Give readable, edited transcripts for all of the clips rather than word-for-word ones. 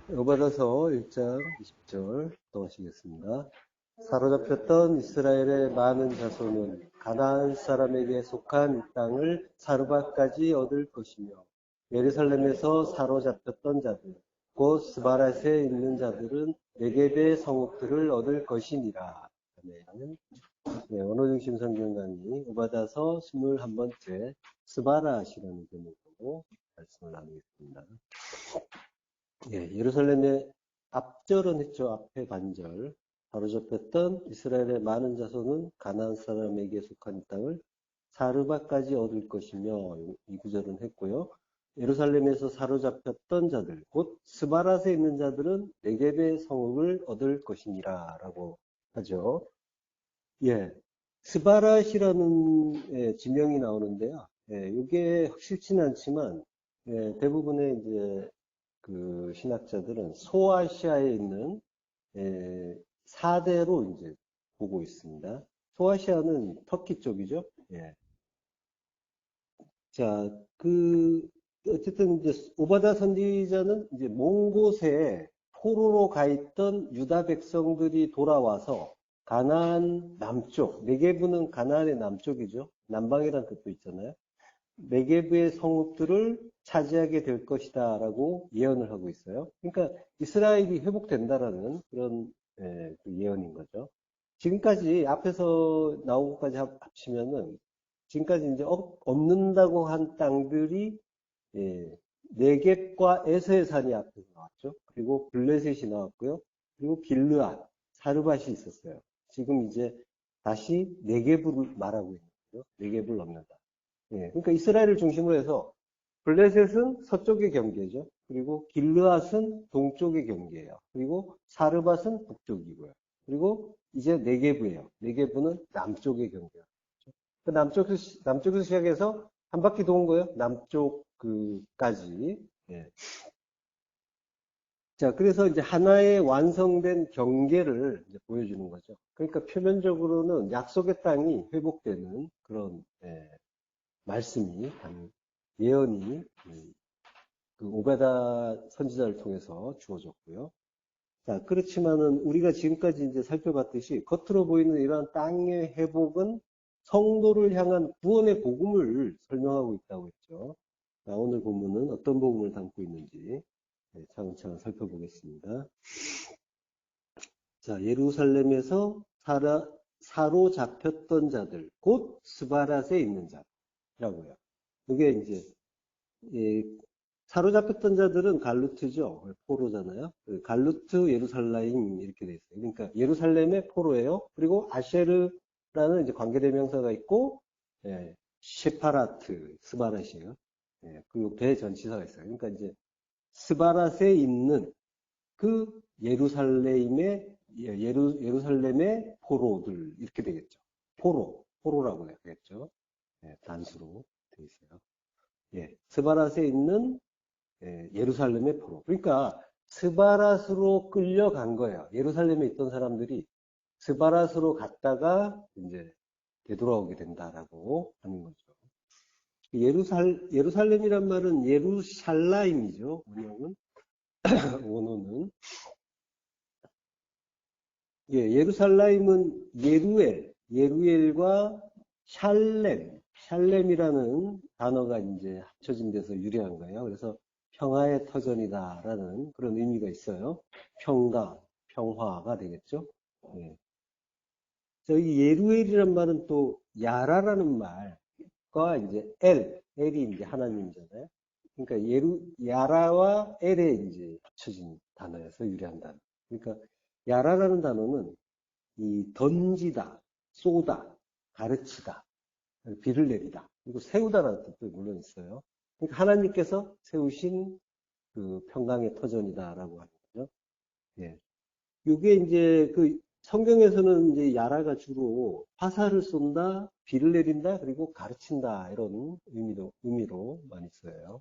여호와서 1장 20절 동하시겠습니다. 사로잡혔던 이스라엘의 많은 자손은 가나안 사람에게 속한 이 땅을 사르밧까지 얻을 것이며 예루살렘에서 사로잡혔던 자들 곧 스바랏에 있는 자들은 네겝의 성읍들을 얻을 것이니라. 아멘. 네, 언어중심 성경 강의 오바다서 21번째 스바랏이라는 제목으로 말씀을 나누겠습니다. 예, 예루살렘의 앞절은 했죠. 앞에 반절. 사로잡혔던 이스라엘의 많은 자손은 가나안 사람에게 속한 땅을 사르밧까지 얻을 것이며 이 구절은 했고요. 예루살렘에서 사로잡혔던 자들, 곧 스바랏에 있는 자들은 네겝의 성읍을 얻을 것이니라 라고 하죠. 예, 스바랏이라는 지명이 나오는데요. 예, 이게 확실치는 않지만 대부분의 이제 그 신학자들은 소아시아에 있는 4대로 이제 보고 있습니다. 소아시아는 터키 쪽이죠. 예. 자, 어쨌든 이제 오바다 선지자는 이제 먼 곳에 포로로 가 있던 유다 백성들이 돌아와서 가나안 남쪽, 네게브는 가나안의 남쪽이죠. 남방이라는 뜻도 있잖아요. 네게브의 성읍들을 차지하게 될 것이다라고 예언을 하고 있어요. 그러니까 이스라엘이 회복된다라는 그런 그 예언인 거죠. 지금까지 앞에서 나온 것까지 합치면은 지금까지 이제 없는다고 한 땅들이 네겝과 에서의 산이 앞에서 나왔죠. 그리고 블레셋이 나왔고요. 그리고 길르앗, 사르밧이 있었어요. 지금 이제 다시 네겝을 말하고 있는 거죠. 네겝을 넘는다. 예, 그러니까 이스라엘을 중심으로 해서 블레셋은 서쪽의 경계죠. 그리고 길르앗은 동쪽의 경계예요. 그리고 사르밧은 북쪽이고요. 그리고 이제 네게브예요. 네게브는 남쪽의 경계예요. 그 남쪽에서 시작해서 한 바퀴 도는 거예요. 남쪽 그까지. 예. 자, 그래서 이제 하나의 완성된 경계를 이제 보여주는 거죠. 그러니까 표면적으로는 약속의 땅이 회복되는 그런 말씀이 예언이 그 오베다 선지자를 통해서 주어졌고요. 자, 그렇지만은 우리가 지금까지 이제 살펴봤듯이 겉으로 보이는 이러한 땅의 회복은 성도를 향한 구원의 복음을 설명하고 있다고 했죠. 자, 오늘 본문은 어떤 복음을 담고 있는지 차근차근 살펴보겠습니다. 자, 예루살렘에서 사로잡혔던 자들, 곧 스바랏에 있는 자라고요. 이게 이제 예, 사로잡혔던 자들은 갈루트죠. 포로잖아요. 갈루트 예루살렘 이렇게 돼 있어요. 그러니까 예루살렘의 포로예요. 그리고 아쉐르라는 이제 관계대명사가 있고 시파라트, 스바랏이에요. 그리고 대전치사가 있어요. 그러니까 이제 스바랏에 있는 그 예루살렘의 포로들 이렇게 되겠죠. 포로라고 되겠죠. 단수로 되어 있어요. 스바랏에 있는 예루살렘의 포로. 그러니까 스바랏으로 끌려간 거예요. 예루살렘에 있던 사람들이 스바랏으로 갔다가 이제 되돌아오게 된다라고 하는 거죠. 예루살렘이란 말은 예루샬라임이죠. 원어는. 원어는. 예루살렘은 예루엘과 샬렘이라는 단어가 이제 합쳐진 데서 유래한 거예요. 그래서 평화의 터전이다라는 그런 의미가 있어요. 평화가 되겠죠. 예. 저희 예루엘이란 말은 또 야라라는 말과 이제 엘이 이제 하나님이잖아요. 그러니까 야라와 엘에 이제 합쳐진 단어여서 유래한 단어. 그러니까 야라라는 단어는 이 던지다, 쏘다, 가르치다, 비를 내리다, 그리고 세우다라는 뜻도 물론 있어요. 그러니까 하나님께서 세우신 그 평강의 터전이다라고 하는 거죠. 예. 요게 이제 그 성경에서는 이제 야라가 주로 화살을 쏜다, 비를 내린다, 그리고 가르친다 이런 의미로 많이 써요.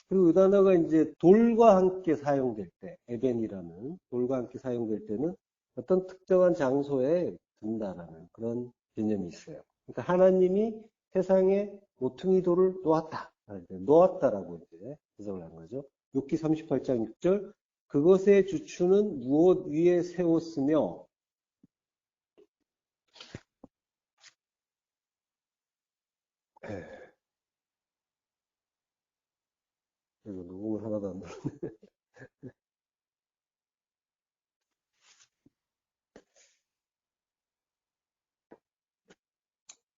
그리고 이 단어가 이제 돌과 함께 사용될 때, 에벤이라는 돌과 함께 사용될 때는 어떤 특정한 장소에 둔다라는 그런 개념이 있어요. 그러니까 하나님이 세상에 모퉁이 돌을 놓았다. 놓았다라고 이제 해석을 한 거죠. 욥기 38장 6절 그것의 주추는 무엇 위에 세웠으며 이거 녹음을 하나도 안 들어.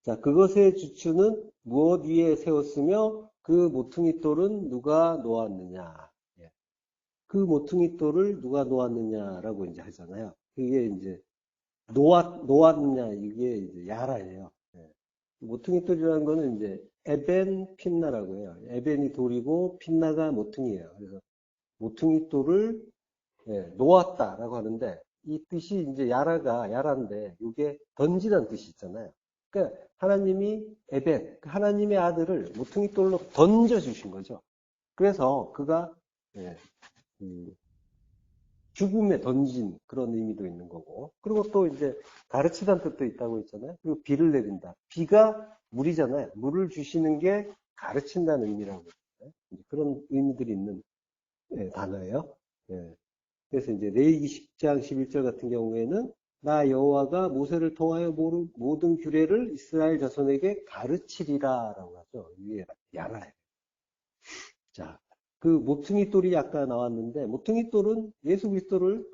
자, 그것의 주추는 무엇 위에 세웠으며 그 모퉁이돌은 누가 놓았느냐. 예. 그 모퉁이돌을 누가 놓았느냐라고 이제 하잖아요. 그게 이제 놓았느냐 이게 이제 야라예요. 예. 모퉁이돌이라는 거는 이제 에벤 핀나라고 해요. 에벤이 돌이고 핀나가 모퉁이에요. 그래서 모퉁이돌을 예, 놓았다라고 하는데 이 뜻이 이제 야라인데 이게 던지라는 뜻이 있잖아요. 그러니까 하나님이 에벤, 하나님의 아들을 모퉁이돌로 던져주신 거죠. 그래서 그가 예, 죽음에 던진 그런 의미도 있는 거고. 그리고 또 이제 가르치다는 뜻도 있다고 했잖아요. 그리고 비를 내린다. 비가 물이잖아요. 물을 주시는 게 가르친다는 의미라고 했잖아요. 그런 의미들이 있는 예, 단어예요. 예. 그래서 이제 레위기 10장 11절 같은 경우에는 나 여호와가 모세를 통하여 모든 규례를 이스라엘 자손에게 가르치리라라고 하죠. 위에 야라예요. 자, 그 모퉁이돌이 아까 나왔는데 모퉁이돌은 예수 그리스도를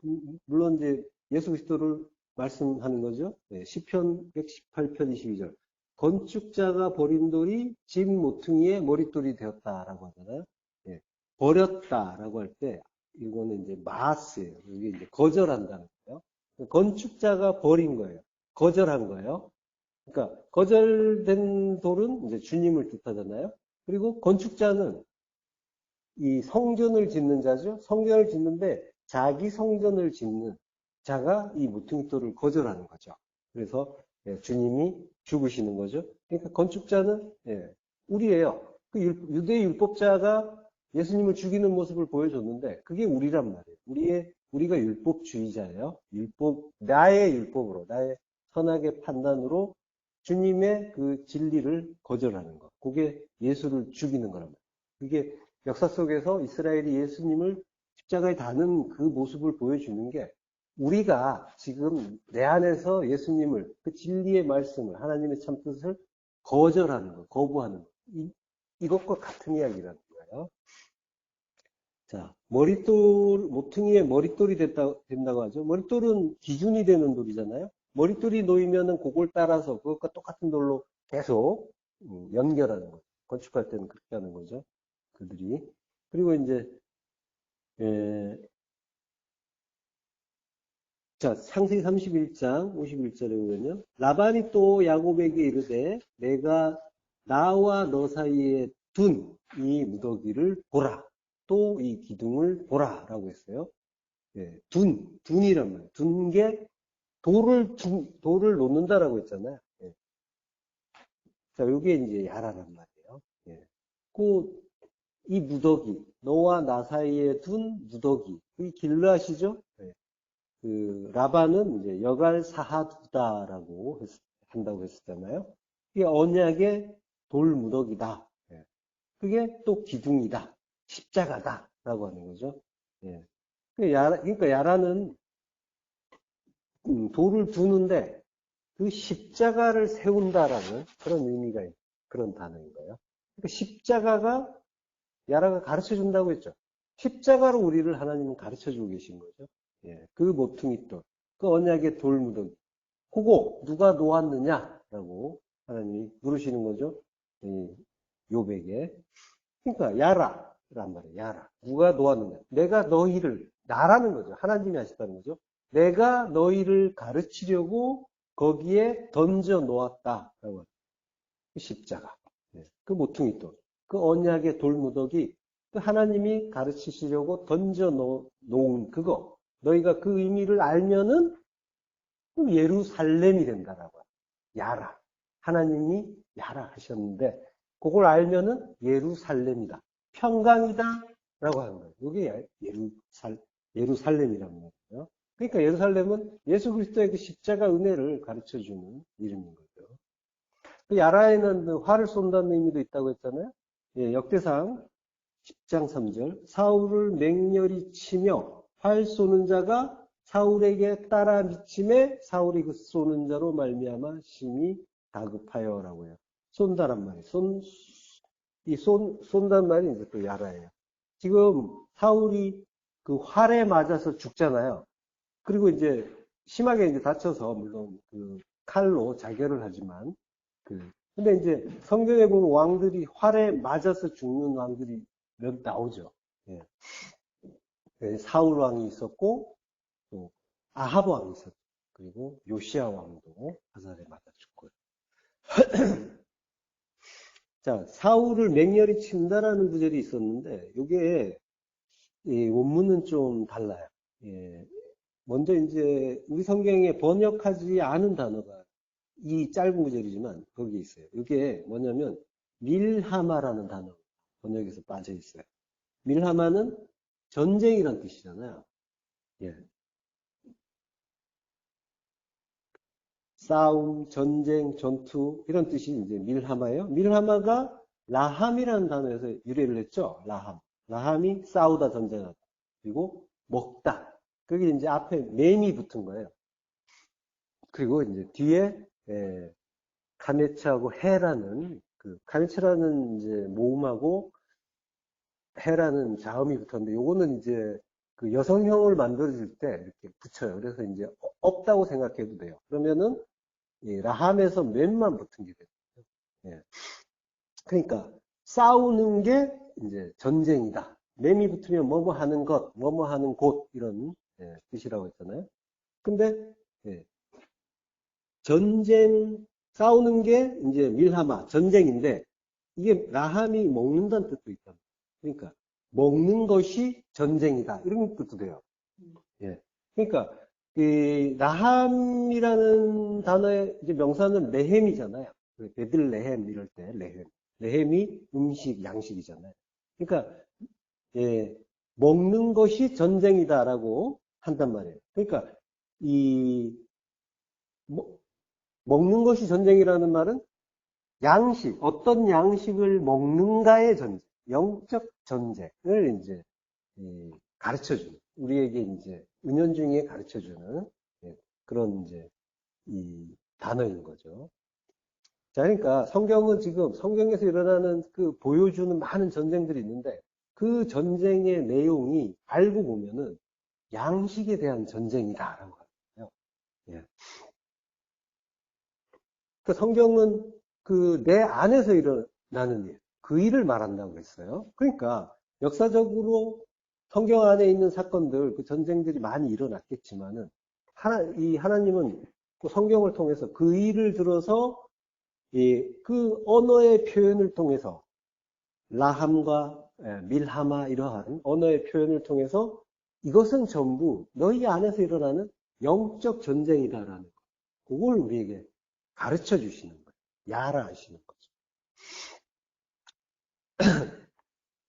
물론 이제 예수 그리스도를 말씀하는 거죠. 네, 시편 118편 22절. 건축자가 버린 돌이 집 모퉁이의 머릿돌이 되었다라고 하잖아요. 네, 버렸다라고 할 때 이거는 이제 마스예요. 이게 이제 거절한다는 거예요. 건축자가 버린 거예요. 거절한 거예요. 그러니까 거절된 돌은 이제 주님을 뜻하잖아요. 그리고 건축자는 이 성전을 짓는 자죠. 성전을 짓는데 자기 성전을 짓는 자가 이 모퉁이돌을 거절하는 거죠. 그래서 예, 주님이 죽으시는 거죠. 그러니까 건축자는 예, 우리예요. 그 유대 율법자가 예수님을 죽이는 모습을 보여줬는데 그게 우리란 말이에요. 우리가 율법주의자예요. 나의 율법으로, 나의 선악의 판단으로 주님의 그 진리를 거절하는 것. 그게 예수를 죽이는 거란 말이에요. 그게 역사 속에서 이스라엘이 예수님을 십자가에 다는 그 모습을 보여주는 게 우리가 지금 내 안에서 예수님을 그 진리의 말씀을 하나님의 참뜻을 거절하는 것, 거부하는 것. 이것과 같은 이야기라는 거예요. 자, 모퉁이에 머릿돌이 된다고 하죠. 머릿돌은 기준이 되는 돌이잖아요. 머릿돌이 놓이면은 그걸 따라서 그것과 똑같은 돌로 계속 연결하는 거죠. 건축할 때는 그렇게 하는 거죠. 그들이. 그리고 이제, 자, 창세기 31장 51절에 보면요. 라반이 또 야곱에게 이르되 내가 나와 너 사이에 둔 이 무더기를 보라. 또 이 기둥을 보라. 라고 했어요. 예, 둔이란 말이에요. 둔 게 돌을 놓는다라고 했잖아요. 예. 자, 요게 이제 야라란 말이에요. 예. 이 무더기, 너와 나 사이에 둔 무더기. 이 길르앗이죠? 네. 그, 라반은 이제 여갈 사하두다라고 한다고 했었잖아요. 이게 언약의 돌 무더기다. 네. 그게 또 기둥이다. 십자가다라고 하는 거죠. 예. 그러니까 야라는 돌을 두는데 그 십자가를 세운다라는 그런 의미가 있는 그런 단어인 거예요. 그러니까 십자가가 야라가 가르쳐 준다고 했죠. 십자가로 우리를 하나님은 가르쳐 주고 계신 거죠. 예, 그 모퉁이돌, 그 언약의 돌무더기. 그거 누가 놓았느냐라고 하나님이 물으시는 거죠. 이 욥에게. 그러니까 야라란 말이에요. 야라. 누가 놓았느냐. 내가 너희를 나라는 거죠. 하나님이 하셨다는 거죠. 내가 너희를 가르치려고 거기에 던져 놓았다라고. 그 십자가. 예, 그 모퉁이돌. 그 언약의 돌무더기, 그 하나님이 가르치시려고 던져 놓은 그거, 너희가 그 의미를 알면은 예루살렘이 된다라고. 야라. 하나님이 야라 하셨는데, 그걸 알면은 예루살렘이다. 평강이다. 라고 하는 거예요. 이게 예루살렘이라는 거예요. 그러니까 예루살렘은 예수 그리스도의 그 십자가 은혜를 가르쳐 주는 이름인 거죠. 그 야라에는 활을 쏜다는 의미도 있다고 했잖아요. 예, 역대상 10장 3절 사울을 맹렬히 치며 활 쏘는 자가 사울에게 따라 미침에 사울이 그 쏘는 자로 말미암아 심히 다급하여라고 해요. 쏜다란 말이에요. 쏜단 말이 이제 또 야라예요. 지금 사울이 그 활에 맞아서 죽잖아요. 그리고 이제 심하게 이제 다쳐서 물론 그 칼로 자결을 하지만 근데 이제 성경에 보면 왕들이 활에 맞아서 죽는 왕들이 몇 나오죠. 예. 사울 왕이 있었고 또 아합 왕이 있었고 그리고 요시야 왕도 화살에 맞아 죽고요. 자, 사울을 맹렬히 친다라는 구절이 있었는데 이게 원문은 좀 달라요. 예. 먼저 이제 우리 성경에 번역하지 않은 단어가 이 짧은 구절이지만 거기에 있어요. 이게 뭐냐면 밀하마라는 단어 번역에서 빠져 있어요. 밀하마는 전쟁이란 뜻이잖아요. 예. 싸움, 전쟁, 전투 이런 뜻이 이제 밀하마예요. 밀하마가 라함이라는 단어에서 유래를 했죠. 라함. 라함이 싸우다 전쟁하다. 그리고 먹다. 그게 이제 앞에 맴이 붙은 거예요. 그리고 이제 뒤에 카네츠하고 해라는 카네츠라는 이제 모음하고 해라는 자음이 붙었는데 요거는 이제 그 여성형을 만들어줄 때 이렇게 붙여요. 그래서 이제 없다고 생각해도 돼요. 그러면은 라함에서 맨만 붙은 게 돼요. 예. 그러니까 싸우는 게 이제 전쟁이다. 맨이 붙으면 뭐뭐 하는 것, 뭐뭐 하는 곳 이런 뜻이라고 했잖아요. 근데 전쟁 싸우는 게 이제 밀하마 전쟁인데 이게 라함이 먹는다는 뜻도 있다. 그러니까 먹는 것이 전쟁이다 이런 뜻도 돼요. 예. 그러니까 이 라함이라는 단어의 이제 명사는 레헴이잖아요. 베들레헴 이럴 때 레헴. 레헴이 음식 양식이잖아요. 그러니까 먹는 것이 전쟁이다라고 한단 말이에요. 그러니까 이 먹는 것이 전쟁이라는 말은 양식, 어떤 양식을 먹는가의 전쟁, 영적 전쟁을 이제 가르쳐주는, 우리에게 이제 은연중에 가르쳐주는 그런 이제 이 단어인 거죠. 자, 그러니까 성경은 지금 성경에서 일어나는 그 보여주는 많은 전쟁들이 있는데 그 전쟁의 내용이 알고 보면은 양식에 대한 전쟁이다라고 하거든요. 예. 그 성경은 그 내 안에서 일어나는 일, 그 일을 말한다고 했어요. 그러니까 역사적으로 성경 안에 있는 사건들, 그 전쟁들이 많이 일어났겠지만은 하나님은 그 성경을 통해서 그 일을 들어서 그 언어의 표현을 통해서 라함과 밀하마 이러한 언어의 표현을 통해서 이것은 전부 너희 안에서 일어나는 영적 전쟁이다라는 거. 그걸 우리에게 가르쳐 주시는 거예요. 야라 하시는 거죠.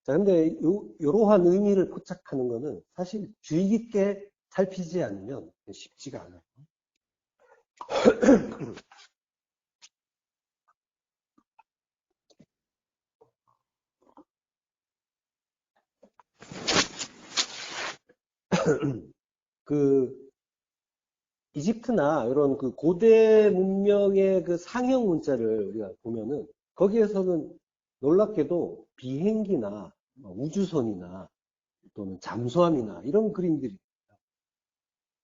자, 근데 이러한 의미를 포착하는 거는 사실 주의 깊게 살피지 않으면 쉽지가 않아요. 그 이집트나 이런 그 고대 문명의 그 상형 문자를 우리가 보면은 거기에서는 놀랍게도 비행기나 우주선이나 또는 잠수함이나 이런 그림들이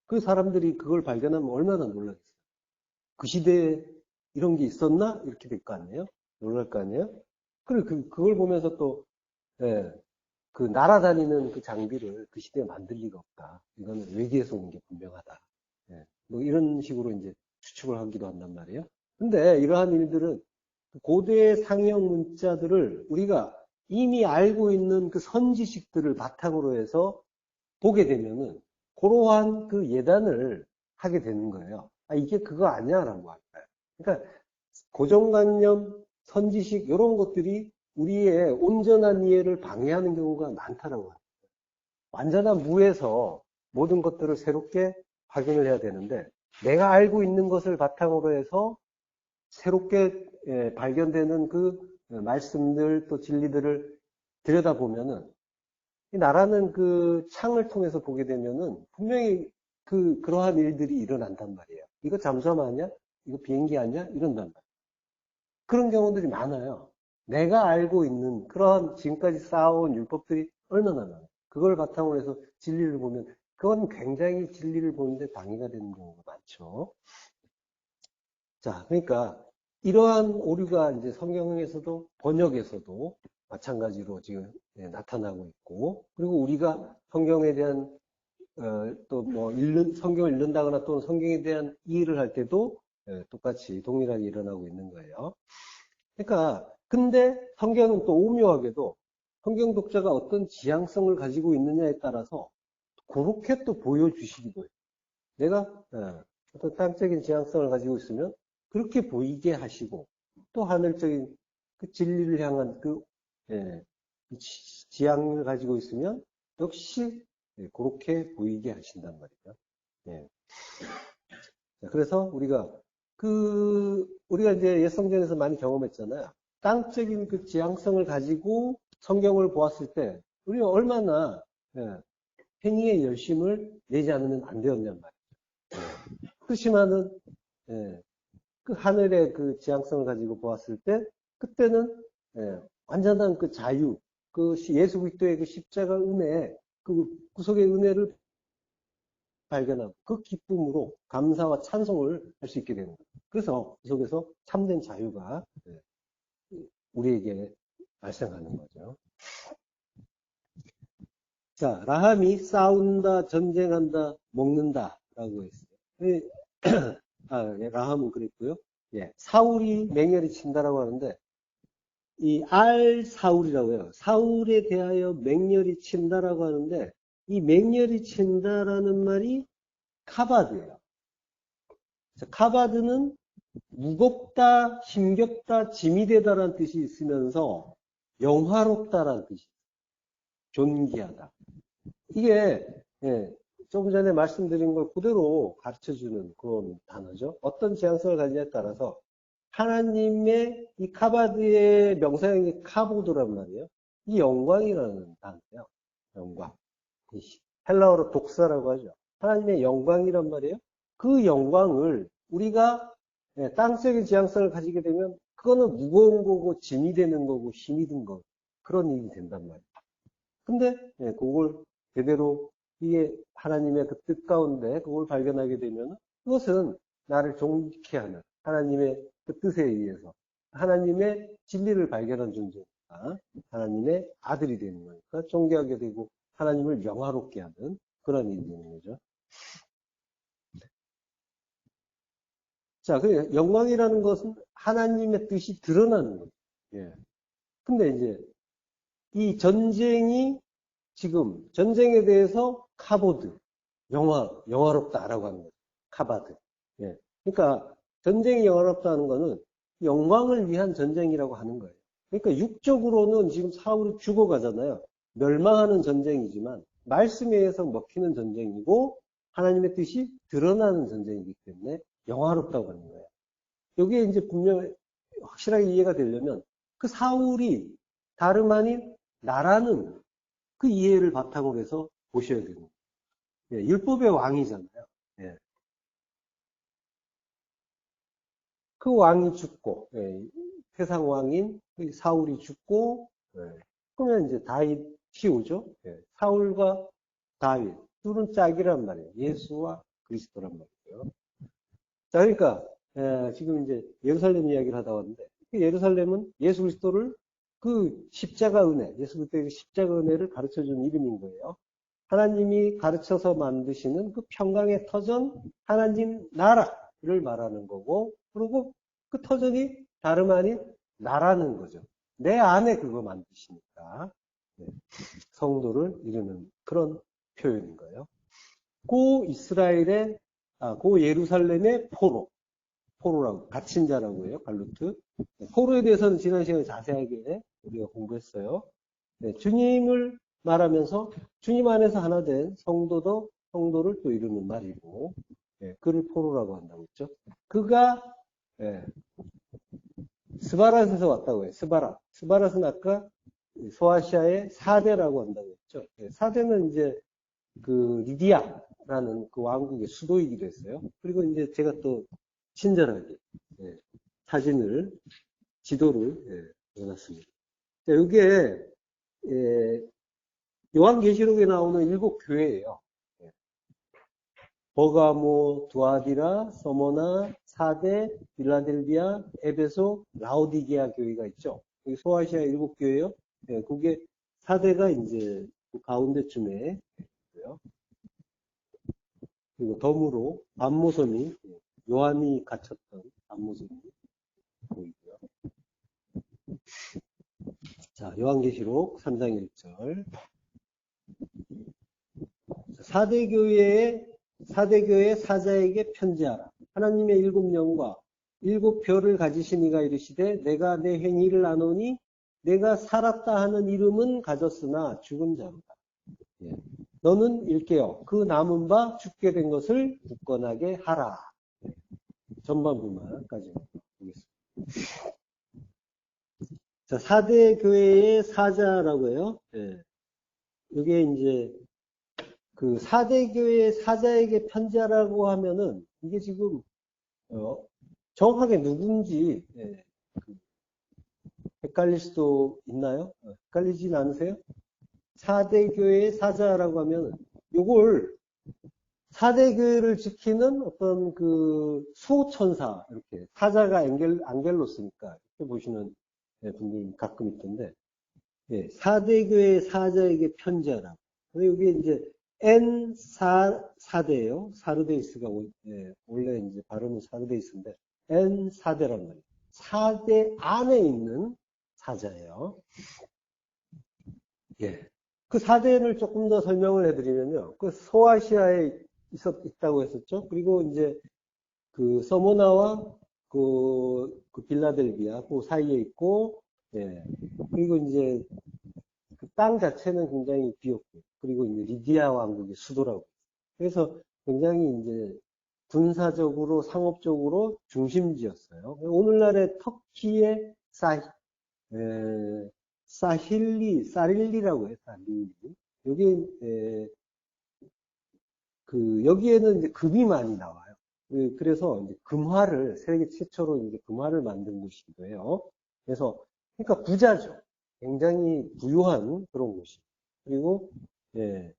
그 사람들이 그걸 발견하면 얼마나 놀라겠어요. 그 시대에 이런 게 있었나? 이렇게 될 거 아니에요? 놀랄 거 아니에요? 그리고 그걸 보면서 또, 그 날아다니는 그 장비를 그 시대에 만들 리가 없다. 이거는 외계에서 온 게 분명하다. 뭐 이런 식으로 이제 추측을 하기도 한단 말이에요. 근데 이러한 일들은 고대 상형 문자들을 우리가 이미 알고 있는 그 선지식들을 바탕으로 해서 보게 되면은 그러한 그 예단을 하게 되는 거예요. 아, 이게 그거 아니야? 라고 할까요? 그러니까 고정관념, 선지식 이런 것들이 우리의 온전한 이해를 방해하는 경우가 많다라고 합니다. 완전한 무에서 모든 것들을 새롭게 확인을 해야 되는데 내가 알고 있는 것을 바탕으로 해서 새롭게 발견되는 그 말씀들 또 진리들을 들여다보면은 이 나라는 그 창을 통해서 보게 되면은 분명히 그러한 일들이 일어난단 말이에요. 이거 잠수함 아니야? 이거 비행기 아니야? 이런단 말이에요. 그런 경우들이 많아요. 내가 알고 있는 그러한 지금까지 쌓아온 율법들이 얼마나 많아요. 그걸 바탕으로 해서 진리를 보면 그건 굉장히 진리를 보는데 방해가 되는 경우가 많죠. 자, 그러니까 이러한 오류가 이제 성경에서도 번역에서도 마찬가지로 지금 나타나고 있고, 그리고 우리가 성경에 대한 또 뭐 성경을 읽는다거나 또는 성경에 대한 이해를 할 때도 똑같이 동일하게 일어나고 있는 거예요. 그러니까 근데 성경은 또 오묘하게도 성경 독자가 어떤 지향성을 가지고 있느냐에 따라서 그렇게 또 보여주시기도 해요. 내가 어떤 땅적인 지향성을 가지고 있으면 그렇게 보이게 하시고 또 하늘적인 그 진리를 향한 그 지향을 가지고 있으면 역시 그렇게 보이게 하신단 말이죠. 예. 그래서 우리가 이제 옛성경에서 많이 경험했잖아요. 땅적인 그 지향성을 가지고 성경을 보았을 때 우리가 얼마나 행위의 열심을 내지 않으면 안 되었냔 말이에요. 그렇지만은 그 하늘의 그 지향성을 가지고 보았을 때 그때는 완전한 그 자유, 그 예수 그리스도의 그 십자가 은혜, 그 구속의 은혜를 발견하고 그 기쁨으로 감사와 찬송을 할 수 있게 되는 거예요. 그래서 그 속에서 참된 자유가 우리에게 발생하는 거죠. 자, 라함이 싸운다, 전쟁한다, 먹는다 라고 했어요. 라함은 그랬고요. 예, 사울이 맹렬히 친다라고 하는데 이 사울이라고 해요. 사울에 대하여 맹렬히 친다라고 하는데 이 맹렬히 친다라는 말이 카바드예요. 카바드는 무겁다, 힘겹다, 짐이 되다라는 뜻이 있으면서 영화롭다라는 뜻이 있어요. 존귀하다. 이게 조금 전에 말씀드린 걸 그대로 가르쳐주는 그런 단어죠. 어떤 지향성을 가지냐에 따라서 하나님의 이 카바드의 명사형이 카보드란 말이에요. 이 영광이라는 단어예요. 영광. 헬라어로 독사라고 하죠. 하나님의 영광이란 말이에요. 그 영광을 우리가 땅속의 지향성을 가지게 되면 그거는 무거운 거고 짐이 되는 거고 힘이 든 거 그런 일이 된단 말이에요. 근데 그걸 제대로 이게 하나님의 그 뜻 가운데 그걸 발견하게 되면 그것은 나를 존귀케 하는 하나님의 그 뜻에 의해서 하나님의 진리를 발견한 존재니까 하나님의 아들이 되는 거니까 존귀하게 되고 하나님을 명화롭게 하는 그런 일이 되는 거죠. 자, 그 영광이라는 것은 하나님의 뜻이 드러나는 거죠. 예. 근데 이제 이 전쟁이 지금 전쟁에 대해서 카보드, 영화롭다라고 하는 거죠. 카바드. 예. 그러니까 전쟁이 영화롭다는 거는 영광을 위한 전쟁이라고 하는 거예요. 그러니까 육적으로는 지금 사울이 죽어가잖아요. 멸망하는 전쟁이지만 말씀에 의해서 먹히는 전쟁이고 하나님의 뜻이 드러나는 전쟁이기 때문에 영화롭다고 하는 거예요. 여기에 이제 분명히 확실하게 이해가 되려면 그 사울이 다름 아닌 나라는 그 이해를 바탕으로 해서 보셔야 됩니다. 예, 율법의 왕이잖아요. 예. 그 왕이 죽고 세상 왕인 사울이 죽고 그러면 이제 다윗이 오죠. 사울과 다윗 둘은 짝이란 말이에요. 예수와 그리스도란 말이에요. 자, 그러니까 지금 이제 예루살렘 이야기를 하다 왔는데 그 예루살렘은 예수 그리스도를 그 십자가 은혜, 예수 그리스도의 십자가 은혜를 가르쳐주는 이름인 거예요. 하나님이 가르쳐서 만드시는 그 평강의 터전 하나님 나라를 말하는 거고 그리고 그 터전이 다름 아닌 나라는 거죠. 내 안에 그거 만드시니까 성도를 이루는 그런 표현인 거예요. 고 예루살렘의 포로라고 갇힌 자라고 해요. 갈루트. 포로에 대해서는 지난 시간에 자세하게 우리가 공부했어요. 주님을 말하면서 주님 안에서 하나 된 성도를 또 이루는 말이고 그를 포로라고 한다고 했죠. 그가 스바랏에서 왔다고 해요. 스바랏은 아까 소아시아의 4대라고 한다고 했죠. 있죠. 예, 사대는 이제 그 리디아라는 그 왕국의 수도이기도 했어요. 그리고 이제 제가 또 친절하게 예, 사진을 지도를 해놨습니다. 자, 이게 예, 요한계시록에 나오는 7교회예요. 예, 버가모, 두아디라, 서머나, 사대, 빌라델비아, 에베소, 라오디게아 교회가 있죠. 여기 소아시아 7교회요. 예, 그게 사대가 이제 그 가운데쯤에 있고요. 그리고 덤으로 밤모섬이 요한이 갇혔던 밤모섬이 보이고요. 자, 요한계시록 3장 1절. 사대교회의 사자에게 편지하라. 하나님의 7영과 7별을 가지신 이가 이르시되 내가 내 행위를 아노니 내가 살았다 하는 이름은 가졌으나 죽은 자로다. 예. 너는 일깨어 그 남은 바 죽게 된 것을 굳건하게 하라. 예. 전반부만까지 보겠습니다. 자, 사대교회의 사자라고 해요. 예. 이게 이제 그 사대교회 사자에게 편지하라고 하면은 이게 지금 정확하게 누군지 그 헷갈릴 수도 있나요? 헷갈리진 않으세요? 사대교회 사자라고 하면 요걸 사대교회를 지키는 어떤 그 수호천사 이렇게 사자가 안겔로스니까 이렇게 보시는 분들이 가끔 있던데 사대교회 사자에게 편지하라. 여기 이제 N4대예요. 사르데이스가 원래 이제 발음은 사르데이스인데 N4대란 말이에요. 4대 안에 있는 사자예요. 예. 그 4대를 조금 더 설명을 해드리면요. 그 소아시아에 있다고 했었죠. 그리고 이제 그 서모나와 그 빌라델비아 그 사이에 있고, 예. 그리고 이제 그 땅 자체는 굉장히 비었고, 그리고 이제 리디아 왕국의 수도라고. 그래서 굉장히 이제 군사적으로, 상업적으로 중심지였어요. 오늘날의 터키의 사릴리라고 해요, 사릴리. 여기, 여기에는 이제 금이 많이 나와요. 그래서 이제 금화를, 세계 최초로 이제 금화를 만든 곳이기도 해요. 그래서, 그러니까 부자죠. 굉장히 부유한 그런 곳이. 그리고, 예,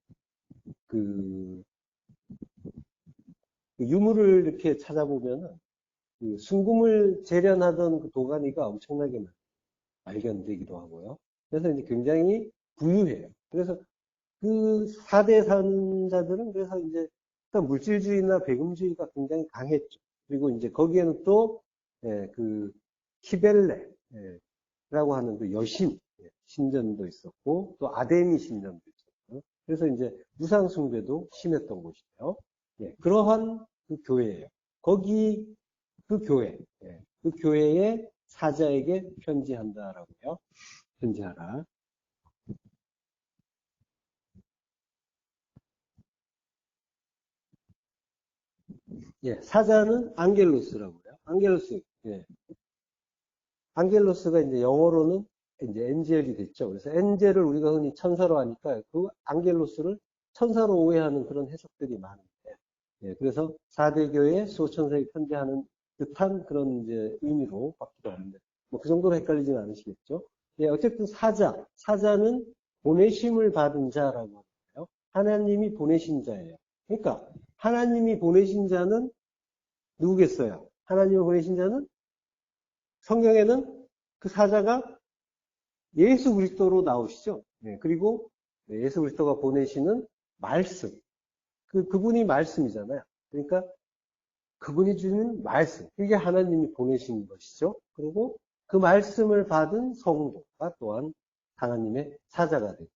그, 유물을 이렇게 찾아보면은, 그 순금을 재련하던 그 도가니가 엄청나게 발견되기도 하고요. 그래서 이제 굉장히 부유해요. 그래서 그 4대 산자들은 그래서 이제 일단 물질주의나 배금주의가 굉장히 강했죠. 그리고 이제 거기에는 또, 그, 키벨레라고 하는 그 여신, 신전도 있었고, 또 아데미 신전도 있었고, 그래서 이제 우상숭배도 심했던 곳이에요. 그러한 그 교회예요. 거기 그 교회, 그 교회의 사자에게 편지한다라고요. 편지하라. 사자는 안겔로스라고요. 안겔로스. 안겔로스가 이제 영어로는 이제 엔젤이 됐죠. 그래서 엔젤을 우리가 흔히 천사로 하니까 그 안겔로스를 천사로 오해하는 그런 해석들이 많은데, 그래서 사대교회 수호천사에게 편지하는 듯한 그런 이제 의미로 받기도 하는데, 뭐 그 정도로 헷갈리진 않으시겠죠? 어쨌든 사자는 보내심을 받은 자라고 하는데요. 하나님이 보내신 자예요. 그러니까 하나님이 보내신 자는 누구겠어요? 하나님이 보내신 자는 성경에는 그 사자가 예수 그리스도로 나오시죠. 그리고 예수 그리스도가 보내시는 말씀. 그분이 말씀이잖아요. 그러니까 그분이 주는 말씀. 이게 하나님이 보내신 것이죠. 그리고 그 말씀을 받은 성도가 또한 하나님의 사자가 되죠.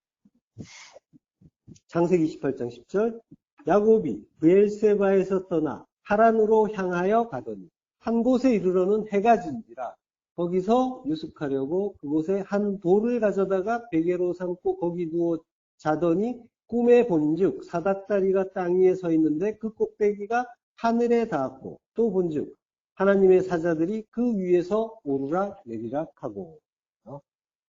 창세기 28장 10절. 야곱이 브엘세바에서 떠나 하란으로 향하여 가더니 한 곳에 이르러는 해가 진지라 거기서 유숙하려고 그곳에 한 돌을 가져다가 베개로 삼고 거기 누워 자더니 꿈에 본즉 사닥다리가 땅 위에 서 있는데 그 꼭대기가 하늘에 닿았고 또 본즉 하나님의 사자들이 그 위에서 오르락 내리락 하고.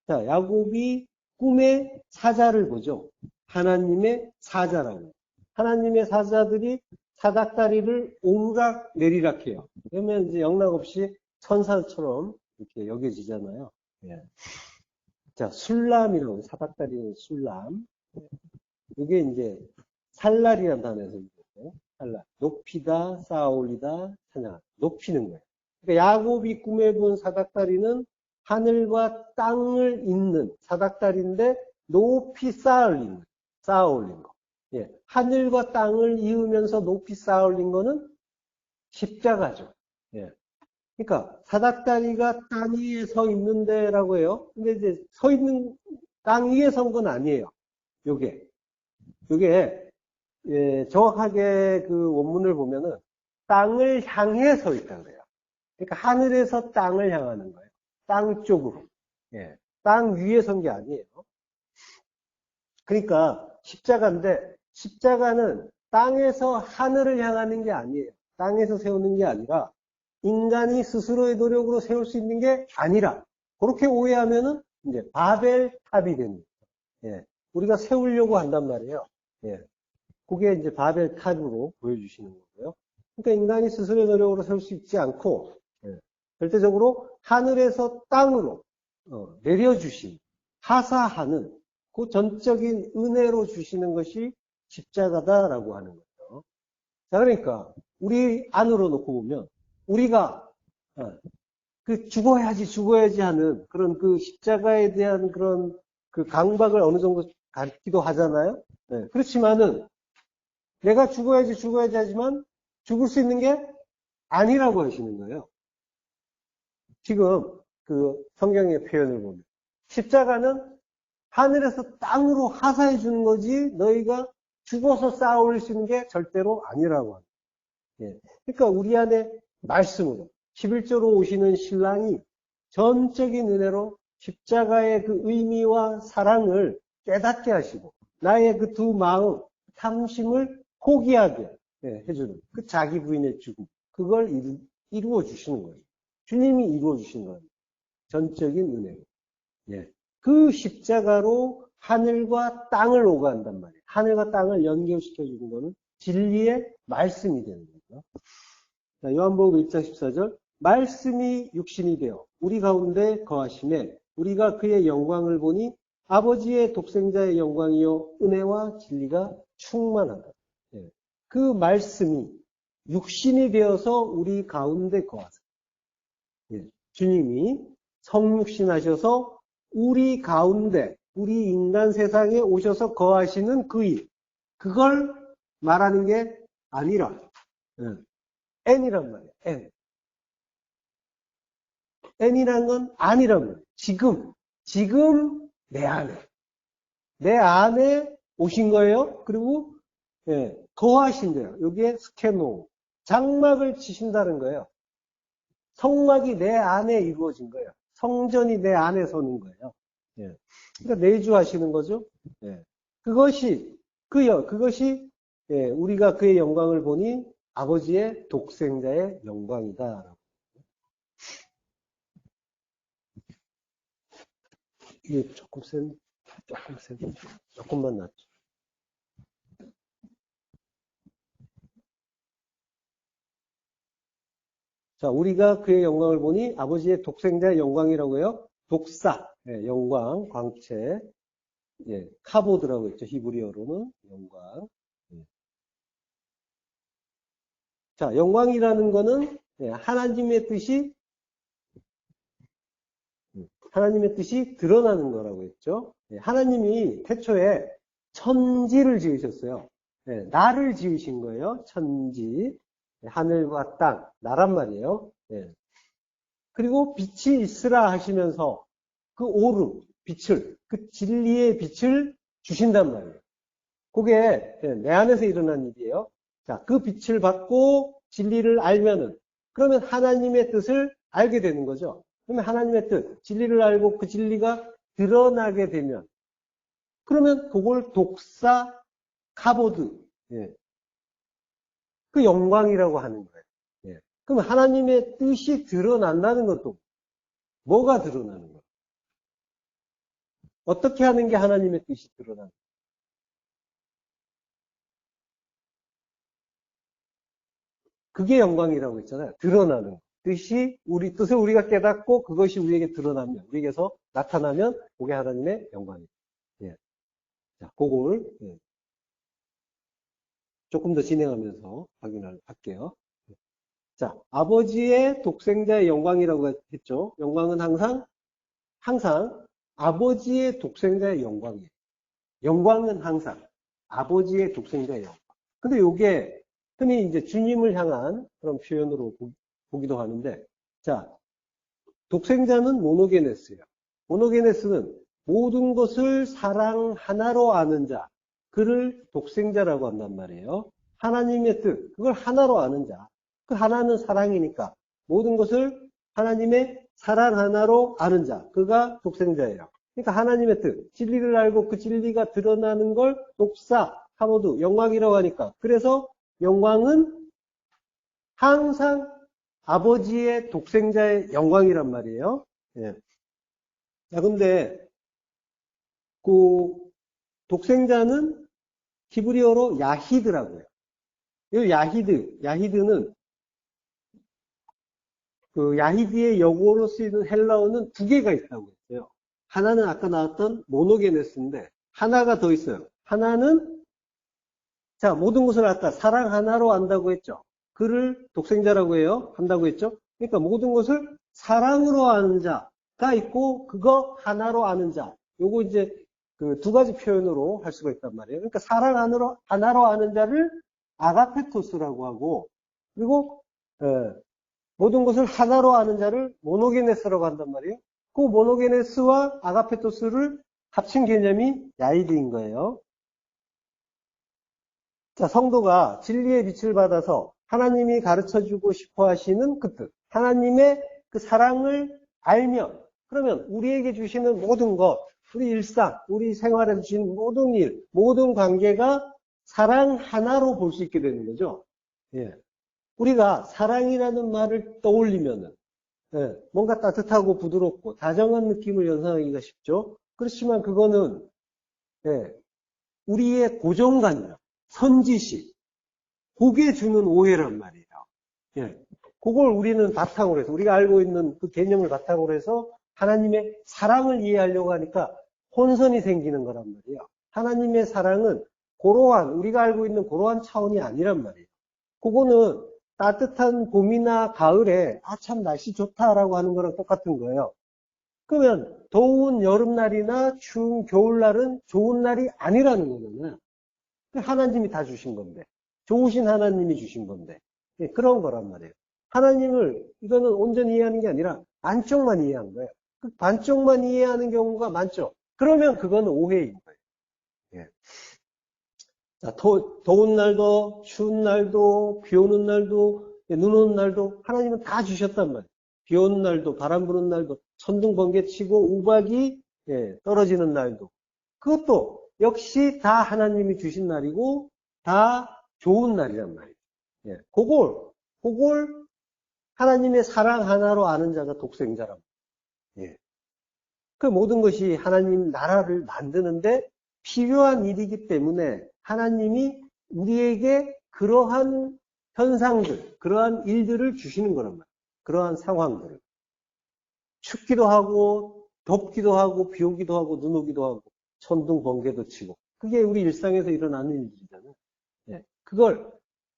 자, 야곱이 꿈에 사자를 보죠. 하나님의 사자라고. 하나님의 사자들이 사닥다리를 오르락 내리락 해요. 그러면 이제 영락없이 천사처럼 이렇게 여겨지잖아요. 예. 자, 술람이라고, 사닥다리는 술람. 이게 이제 살날이라는 단어에서 있어요. 살날. 높이다, 쌓아올리다, 찬양하다. 높이는 거예요. 그러니까 야곱이 꿈에 본 사닥다리는 하늘과 땅을 잇는 사닥다리인데 높이 쌓아올린 거. 예. 하늘과 땅을 이으면서 높이 쌓아올린 거는 십자가죠. 예. 그러니까 사닥다리가 땅 위에 서 있는데라고 해요. 근데 이제 서 있는 땅 위에 선 건 아니에요. 요게 예, 정확하게 그 원문을 보면은 땅을 향해 서 있다 그래요. 그러니까 하늘에서 땅을 향하는 거예요. 땅 쪽으로. 예. 땅 위에 선 게 아니에요. 그러니까 십자가인데 십자가는 땅에서 하늘을 향하는 게 아니에요. 땅에서 세우는 게 아니라 인간이 스스로의 노력으로 세울 수 있는 게 아니라 그렇게 오해하면은 이제 바벨탑이 됩니다. 예. 우리가 세우려고 한단 말이에요. 예. 그게 이제 바벨탑으로 보여주시는 거고요. 그러니까 인간이 스스로의 노력으로 세울 수 있지 않고 예. 절대적으로 하늘에서 땅으로 내려주신 하사하는 그 전적인 은혜로 주시는 것이 십자가다라고 하는 거죠. 자, 그러니까 우리 안으로 놓고 보면 우리가 그 죽어야지 하는 그런 그 십자가에 대한 그런 그 강박을 어느 정도 갖기도 하잖아요. 네. 그렇지만은 내가 죽어야지 하지만 죽을 수 있는 게 아니라고 하시는 거예요. 지금 그 성경의 표현을 보면 십자가는 하늘에서 땅으로 하사해 주는 거지 너희가 죽어서 쌓아 올릴 수 있는 게 절대로 아니라고 합니다. 예. 그러니까 우리 안에 말씀으로 11조로 오시는 신랑이 전적인 은혜로 십자가의 그 의미와 사랑을 깨닫게 하시고 나의 그 두 마음, 탐심을 포기하게 해주는 그 자기 부인의 죽음 그걸 이루어 주시는 거예요. 주님이 이루어 주신 거예요. 전적인 은혜로. 예. 그 십자가로 하늘과 땅을 오가한단 말이에요. 하늘과 땅을 연결시켜 주는 거는 진리의 말씀이 되는 거죠. 자, 요한복음 1장 14절 말씀이 육신이 되어 우리 가운데 거하심에 우리가 그의 영광을 보니 아버지의 독생자의 영광이요 은혜와 진리가 충만하다. 예. 그 말씀이 육신이 되어서 우리 가운데 거하사 예. 주님이 성육신하셔서 우리 가운데 우리 인간 세상에 오셔서 거하시는 그 일 그걸 말하는 게 아니라 N이란 말이에요. N이란 건 아니란 말이에요. 지금 내 안에 오신 거예요. 그리고 거하신대요. 여기에 스케노 장막을 치신다는 거예요. 성막이 내 안에 이루어진 거예요. 성전이 내 안에 서는 거예요. 예. 그러니까 내주하시는 거죠. 예. 그것이 우리가 그의 영광을 보니 아버지의 독생자의 영광이다. 이게 조금만 낫죠. 자, 우리가 그의 영광을 보니 아버지의 독생자의 영광이라고 해요. 독사, 영광, 광채, 카보드라고 했죠. 히브리어로는 영광. 자, 영광이라는 거는 하나님의 뜻이 드러나는 거라고 했죠. 하나님이 태초에 천지를 지으셨어요. 나를 지으신 거예요. 천지. 하늘과 땅, 나란 말이에요. 그리고 빛이 있으라 하시면서 그 오름, 빛을, 그 진리의 빛을 주신단 말이에요. 그게 내 안에서 일어난 일이에요. 자, 그 빛을 받고 진리를 알면은, 그러면 하나님의 뜻을 알게 되는 거죠. 그러면 하나님의 뜻, 진리를 알고 그 진리가 드러나게 되면, 그러면 그걸 독사, 카보드, 그 영광이라고 하는 거예요. 그럼 하나님의 뜻이 드러난다는 것도 뭐가 드러나는 거예요? 어떻게 하는 게 하나님의 뜻이 드러나는 거예요? 그게 영광이라고 했잖아요. 드러나는 뜻이 뜻을 우리가 깨닫고 그것이 우리에게 드러나면, 우리에게서 나타나면 그게 하나님의 영광입니다. 예. 자, 그걸 조금 더 진행하면서 확인을 할게요. 자, 아버지의 독생자의 영광이라고 했죠. 영광은 항상 아버지의 독생자의 영광이에요. 영광은 항상 아버지의 독생자의 영광. 근데 요게 흔히 이제 주님을 향한 그런 표현으로 보기도 하는데, 자, 독생자는 모노게네스예요. 모노게네스는 모든 것을 사랑 하나로 아는 자, 그를 독생자라고 한단 말이에요. 하나님의 뜻, 그걸 하나로 아는 자. 그 하나는 사랑이니까 모든 것을 하나님의 사랑 하나로 아는 자, 그가 독생자예요. 그러니까 하나님의 뜻, 진리를 알고 그 진리가 드러나는 걸 독사, 하모드, 영광이라고 하니까. 그래서 영광은 항상 아버지의 독생자의 영광이란 말이에요. 예. 자, 근데 그 독생자는 히브리어로 야히드라고요. 이 야히드는 그 야히드의 영어로 쓰이는 헬라어는 두 개가 있다고 했어요. 하나는 아까 나왔던 모노게네스인데 하나가 더 있어요. 하나는 자, 모든 것을 아까 사랑 하나로 안다고 했죠. 그를 독생자라고 해요. 한다고 했죠. 그러니까 모든 것을 사랑으로 아는 자가 있고 그거 하나로 아는 자. 요거 이제 그 두 가지 표현으로 할 수가 있단 말이에요. 그러니까 사랑 하나로 아는 자를 아가페토스라고 하고 그리고 모든 것을 하나로 아는 자를 모노게네스라고 한단 말이에요. 그 모노게네스와 아가페토스를 합친 개념이 야이드인 거예요. 자, 성도가 진리의 빛을 받아서 하나님이 가르쳐주고 싶어 하시는 그 뜻, 하나님의 그 사랑을 알면, 그러면 우리에게 주시는 모든 것, 우리 일상, 우리 생활에 주시는 모든 일, 모든 관계가 사랑 하나로 볼 수 있게 되는 거죠. 예. 우리가 사랑이라는 말을 떠올리면은, 뭔가 따뜻하고 부드럽고 다정한 느낌을 연상하기가 쉽죠. 그렇지만 그거는, 우리의 고정관념, 선지식, 그게 주는 오해란 말이에요. 예. 그걸 우리는 바탕으로 해서, 우리가 알고 있는 그 개념을 바탕으로 해서 하나님의 사랑을 이해하려고 하니까 혼선이 생기는 거란 말이에요. 하나님의 사랑은 우리가 알고 있는 그러한 차원이 아니란 말이에요. 그거는 따뜻한 봄이나 가을에, 참 날씨 좋다라고 하는 거랑 똑같은 거예요. 그러면 더운 여름날이나 추운 겨울날은 좋은 날이 아니라는 거잖아요. 하나님이 다 주신 건데, 좋으신 하나님이 주신 건데, 그런 거란 말이에요. 하나님을 이거는 온전히 이해하는 게 아니라 반쪽만 이해한 거예요. 그 반쪽만 이해하는 경우가 많죠. 그러면 그건 오해인 거예요. 예. 자, 더운 날도, 추운 날도, 비 오는 날도, 눈 오는 날도 하나님은 다 주셨단 말이에요. 비 오는 날도, 바람 부는 날도, 천둥 번개 치고 우박이 떨어지는 날도. 그것도 역시 다 하나님이 주신 날이고 다 좋은 날이란 말이에요. 예, 그걸 하나님의 사랑 하나로 아는 자가 독생자란 말이에요. 예. 그 모든 것이 하나님 나라를 만드는데 필요한 일이기 때문에 하나님이 우리에게 그러한 현상들, 그러한 일들을 주시는 거란 말이에요. 그러한 상황들을. 춥기도 하고 덥기도 하고 비 오기도 하고 눈 오기도 하고 천둥 번개도 치고 그게 우리 일상에서 일어나는 일이잖아요. 예, 그걸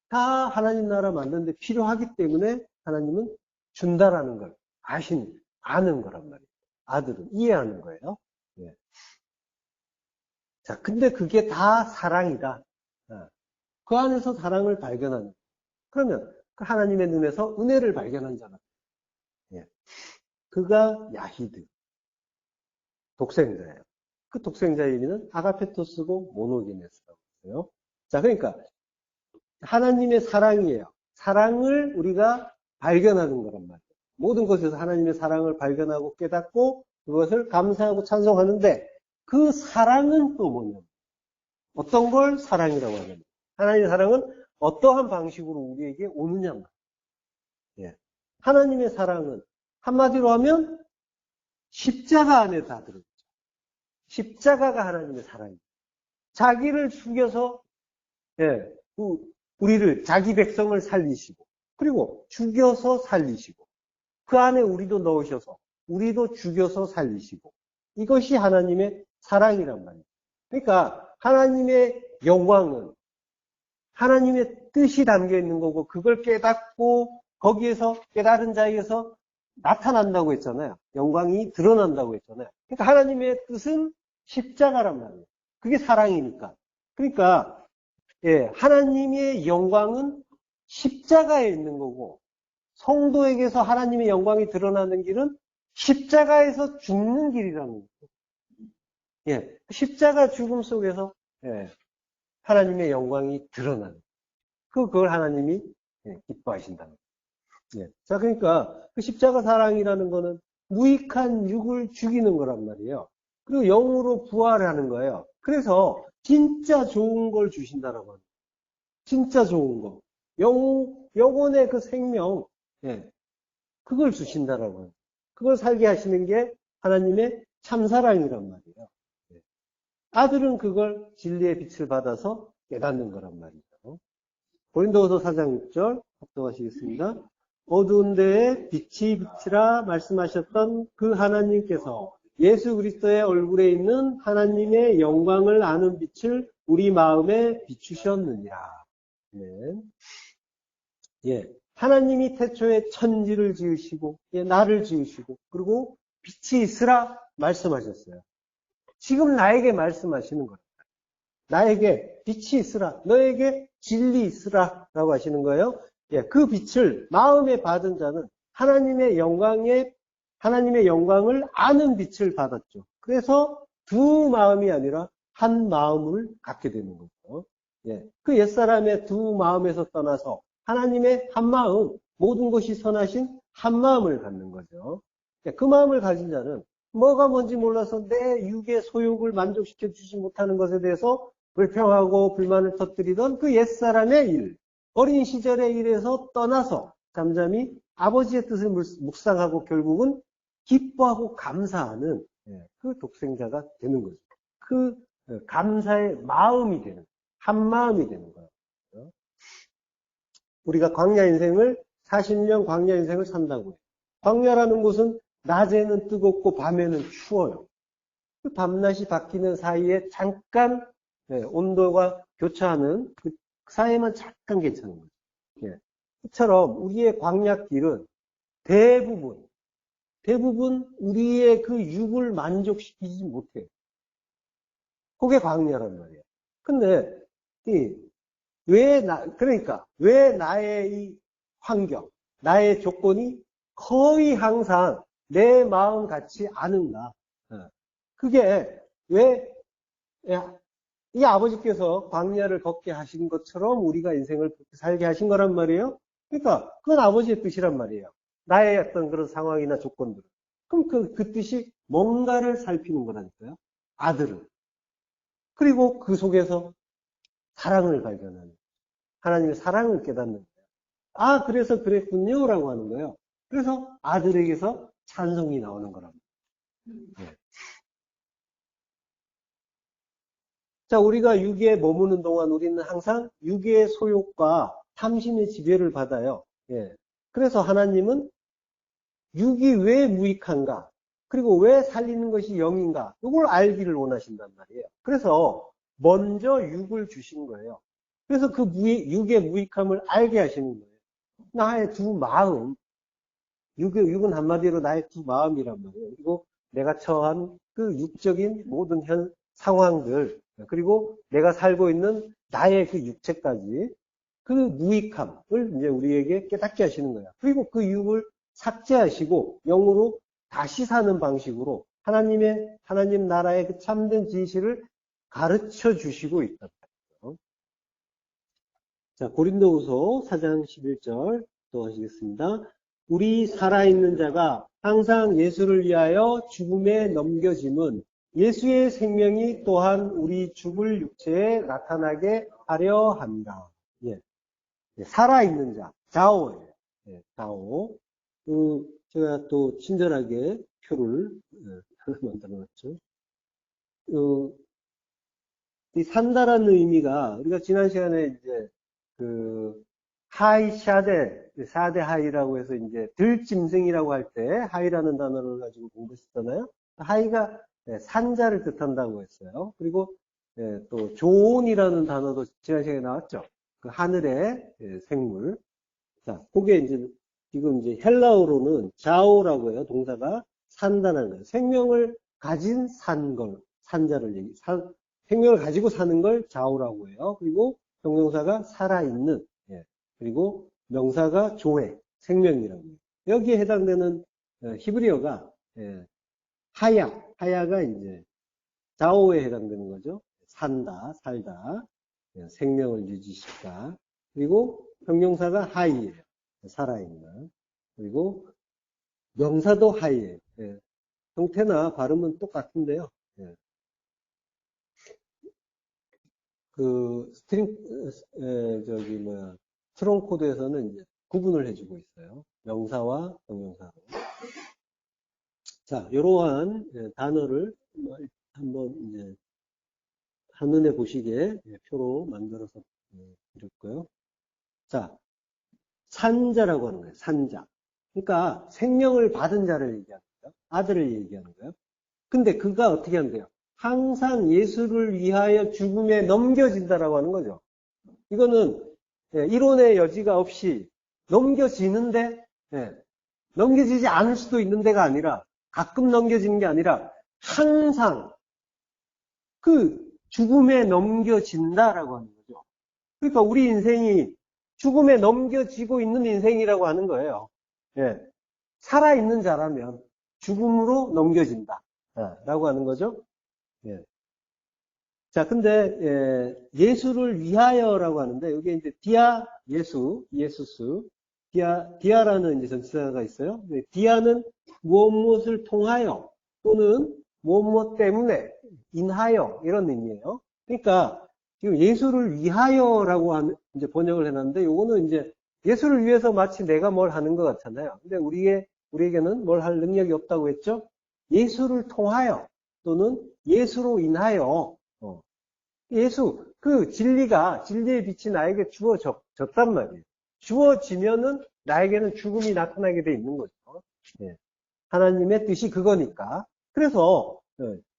다 하나님 나라 만드는데 필요하기 때문에 하나님은 준다라는 걸 아는 거란 말이에요. 아들은 이해하는 거예요. 예. 자, 근데 그게 다 사랑이다. 그 안에서 사랑을 발견하는. 그러면 그 하나님의 눈에서 은혜를 발견한 자가. 예. 그가 야히드, 독생자예요. 그 독생자의 의미는 아가페토스고 모노게네스라고 했어요. 자, 그러니까 하나님의 사랑이에요. 사랑을 우리가 발견하는 거란 말이에요. 모든 것에서 하나님의 사랑을 발견하고 깨닫고 그것을 감사하고 찬송하는데 그 사랑은 또 뭐냐면 어떤 걸 사랑이라고 하냐면 하나님의 사랑은 어떠한 방식으로 우리에게 오느냐만. 예. 하나님의 사랑은 한마디로 하면 십자가 안에 다 들어있죠. 십자가가 하나님의 사랑입니다. 자기를 죽여서 우리를 자기 백성을 살리시고 그리고 죽여서 살리시고, 그 안에 우리도 넣으셔서 우리도 죽여서 살리시고, 이것이 하나님의 사랑이란 말이에요. 그러니까 하나님의 영광은 하나님의 뜻이 담겨 있는 거고, 그걸 깨닫고 거기에서 깨달은 자에게서 나타난다고 했잖아요. 영광이 드러난다고 했잖아요. 그러니까 하나님의 뜻은 십자가란 말이에요. 그게 사랑이니까. 그러니까 하나님의 영광은 십자가에 있는 거고, 성도에게서 하나님의 영광이 드러나는 길은 십자가에서 죽는 길이라는 거예요. 십자가 죽음 속에서 하나님의 영광이 드러나는 거예요. 그걸 하나님이 기뻐하신다는 거예요. 자, 그러니까 그 십자가 사랑이라는 거는 무익한 육을 죽이는 거란 말이에요. 그리고 영으로 부활하는 거예요. 그래서 진짜 좋은 걸 주신다라고 합니다. 진짜 좋은 거. 영혼의 그 생명, 그걸 주신다라고 합니다. 그걸 살게 하시는 게 하나님의 참사랑이란 말이에요. 아들은 그걸 진리의 빛을 받아서 깨닫는 거란 말이죠. 고린도후서 4장 6절 합독하시겠습니다. 어두운 데에 빛이 빛이라 말씀하셨던 그 하나님께서 예수 그리스도의 얼굴에 있는 하나님의 영광을 아는 빛을 우리 마음에 비추셨느니라. 하나님이 태초에 천지를 지으시고 나를 지으시고 그리고 빛이 있으라 말씀하셨어요. 지금 나에게 말씀하시는 거예요. 나에게 빛이 있으라, 너에게 진리 있으라 라고 하시는 거예요. 그 빛을 마음에 받은 자는 하나님의 영광을 아는 빛을 받았죠. 그래서 두 마음이 아니라 한 마음을 갖게 되는 거죠. 그 옛사람의 두 마음에서 떠나서 하나님의 한 마음, 모든 것이 선하신 한 마음을 갖는 거죠. 그 마음을 가진 자는 뭐가 뭔지 몰라서 내 육의 소욕을 만족시켜 주지 못하는 것에 대해서 불평하고 불만을 터뜨리던 그 옛사람의 일, 어린 시절의 일에서 떠나서 잠잠히 아버지의 뜻을 묵상하고 결국은 기뻐하고 감사하는 그 독생자가 되는 거죠. 그 감사의 마음이 되는 거예요. 한 마음이 되는 거예요. 우리가 광야 인생을 40년 광야 인생을 산다고 해요. 광야라는 곳은 낮에는 뜨겁고 밤에는 추워요. 그 밤낮이 바뀌는 사이에 잠깐 온도가 교차하는 그 사이에만 잠깐 괜찮은 거죠. 그처럼 우리의 광야길은 대부분 우리의 그 육을 만족시키지 못해요. 그게 광야란 말이에요. 근데 그러니까 왜 나의 이 환경, 나의 조건이 거의 항상 내 마음 같지 않은가? 그게 왜 이 아버지께서 광야를 걷게 하신 것처럼 우리가 인생을 살게 하신 거란 말이에요. 그러니까 그건 아버지의 뜻이란 말이에요. 나의 어떤 그런 상황이나 조건들. 그럼 그 뜻이 뭔가를 살피는 거라니까요. 아들은. 그리고 그 속에서 사랑을 발견하는, 하나님의 사랑을 깨닫는 거예요. 아, 그래서 그랬군요 라고 하는 거예요. 그래서 아들에게서 찬송이 나오는 거랍니다. 자, 우리가 육에 머무는 동안 우리는 항상 육의 소욕과 탐심의 지배를 받아요. 그래서 하나님은 육이 왜 무익한가? 그리고 왜 살리는 것이 영인가? 이걸 알기를 원하신단 말이에요. 그래서 먼저 육을 주신 거예요. 그래서 그 육의 무익함을 알게 하시는 거예요. 나의 두 마음, 육은 한마디로 나의 두 마음이란 말이에요. 그리고 내가 처한 그 육적인 모든 상황들, 그리고 내가 살고 있는 나의 그 육체까지 그 무익함을 이제 우리에게 깨닫게 하시는 거예요. 그리고 그 육을 삭제하시고 영으로 다시 사는 방식으로 하나님 나라의 그 참된 진실을 가르쳐 주시고 있다. 자, 고린도후서 4장 11절 또 하시겠습니다. 우리 살아있는 자가 항상 예수를 위하여 죽음에 넘겨짐은 예수의 생명이 또한 우리 죽을 육체에 나타나게 하려 합니다. 살아있는 자, 자오예요. 자오. 제가 또 친절하게 표를 만들어 놨죠. 이 산다라는 의미가 우리가 지난 시간에 이제 샤데 하이라고 해서 이제 들짐승이라고 할 때 하이라는 단어를 가지고 공부했었잖아요. 하이가 산자를 뜻한다고 했어요. 그리고 또 조온이라는 단어도 지난 시간에 나왔죠. 그 하늘의 생물. 자, 그게 이제 지금 이제 헬라어로는 자오라고 해요. 동사가 산다는 거예요. 생명을 가진 산자를 생명을 가지고 사는 걸 자오라고 해요. 그리고 형용사가 살아있는, 그리고 명사가 조회, 생명이라고 해요. 여기에 해당되는 히브리어가 하야가 이제 자오에 해당되는 거죠. 산다, 살다, 생명을 유지시다. 그리고 형용사가 하이예요. 살아있는. 그리고 명사도 하이예요. 형태나 발음은 똑같은데요. 그 스트롱 코드에서는 이제 구분을 해주고 있어요. 명사와 형용사로. 자, 이러한 단어를 한번 이제 한눈에 보시게 표로 만들어서 드렸고요. 자, 산자라고 하는 거예요. 산자. 그러니까 생명을 받은 자를 얘기하는 거예요. 아들을 얘기하는 거예요. 근데 그가 어떻게 한대요? 항상 예수를 위하여 죽음에 넘겨진다라고 하는 거죠. 이거는 이론의 여지가 없이 넘겨지는데 넘겨지지 않을 수도 있는 데가 아니라 가끔 넘겨지는 게 아니라 항상 그 죽음에 넘겨진다라고 하는 거죠. 그러니까 우리 인생이 죽음에 넘겨지고 있는 인생이라고 하는 거예요. 살아있는 자라면 죽음으로 넘겨진다 라고 하는 거죠. 자, 근데 예수를 위하여라고 하는데 여기 이제 디아 예수스 디아라는 이제 전치사가 있어요. 디아는 무엇을 통하여 또는 무엇 때문에 인하여 이런 의미예요. 그러니까 지금 예수를 위하여라고 이제 번역을 해놨는데 요거는 이제 예수를 위해서 마치 내가 뭘 하는 것 같잖아요. 근데 우리에게는 뭘 할 능력이 없다고 했죠? 예수를 통하여 또는 예수로 인하여 예수, 그 진리의 빛이 나에게 주어졌단 말이에요. 주어지면은 나에게는 죽음이 나타나게 돼 있는 거죠. 하나님의 뜻이 그거니까. 그래서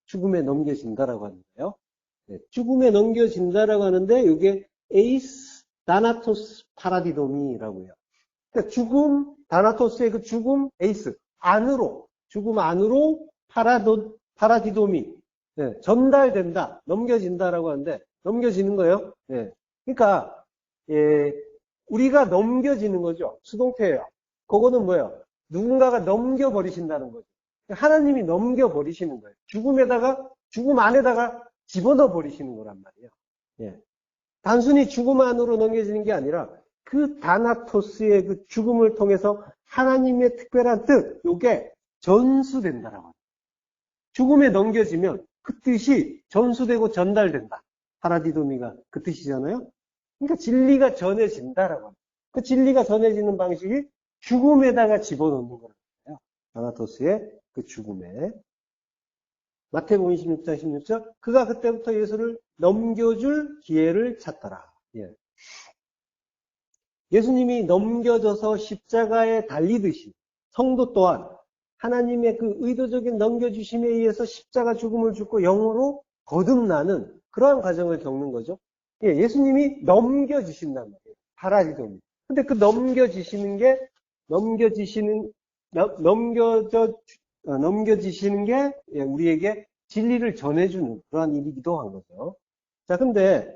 죽음에 넘겨진다라고 하는 거예요. 죽음에 넘겨진다라고 하는데 이게 에이스 다나토스 파라디도미라고 해요. 그러니까 죽음, 다나토스의 그 죽음, 에이스, 죽음 안으로 파라디도미, 전달된다, 넘겨진다라고 하는데, 넘겨지는 거예요. 그러니까, 우리가 넘겨지는 거죠. 수동태예요. 그거는 뭐예요? 누군가가 넘겨버리신다는 거죠. 하나님이 넘겨버리시는 거예요. 죽음 안에다가 집어넣어 버리시는 거란 말이에요. 단순히 죽음 안으로 넘겨지는 게 아니라, 그 다나토스의 그 죽음을 통해서 하나님의 특별한 뜻, 요게 전수된다라고 합니다. 죽음에 넘겨지면 그 뜻이 전수되고 전달된다. 파라디도미가 그 뜻이잖아요. 그러니까 진리가 전해진다라고 합니다. 그 진리가 전해지는 방식이 죽음에다가 집어넣는 거예요. 다나토스의 그 죽음에. 마태복음 26장 16절 그가 그때부터 예수를 넘겨줄 기회를 찾더라. 예수님이 넘겨져서 십자가에 달리듯이 성도 또한 하나님의 그 의도적인 넘겨주심에 의해서 십자가 죽음을 죽고 영으로 거듭나는 그러한 과정을 겪는 거죠. 예수님이 넘겨지신단 말이에요. 파라디도미. 근데 그 넘겨지시는 게 우리에게 진리를 전해주는 그러한 일이기도 한 거죠. 자, 근데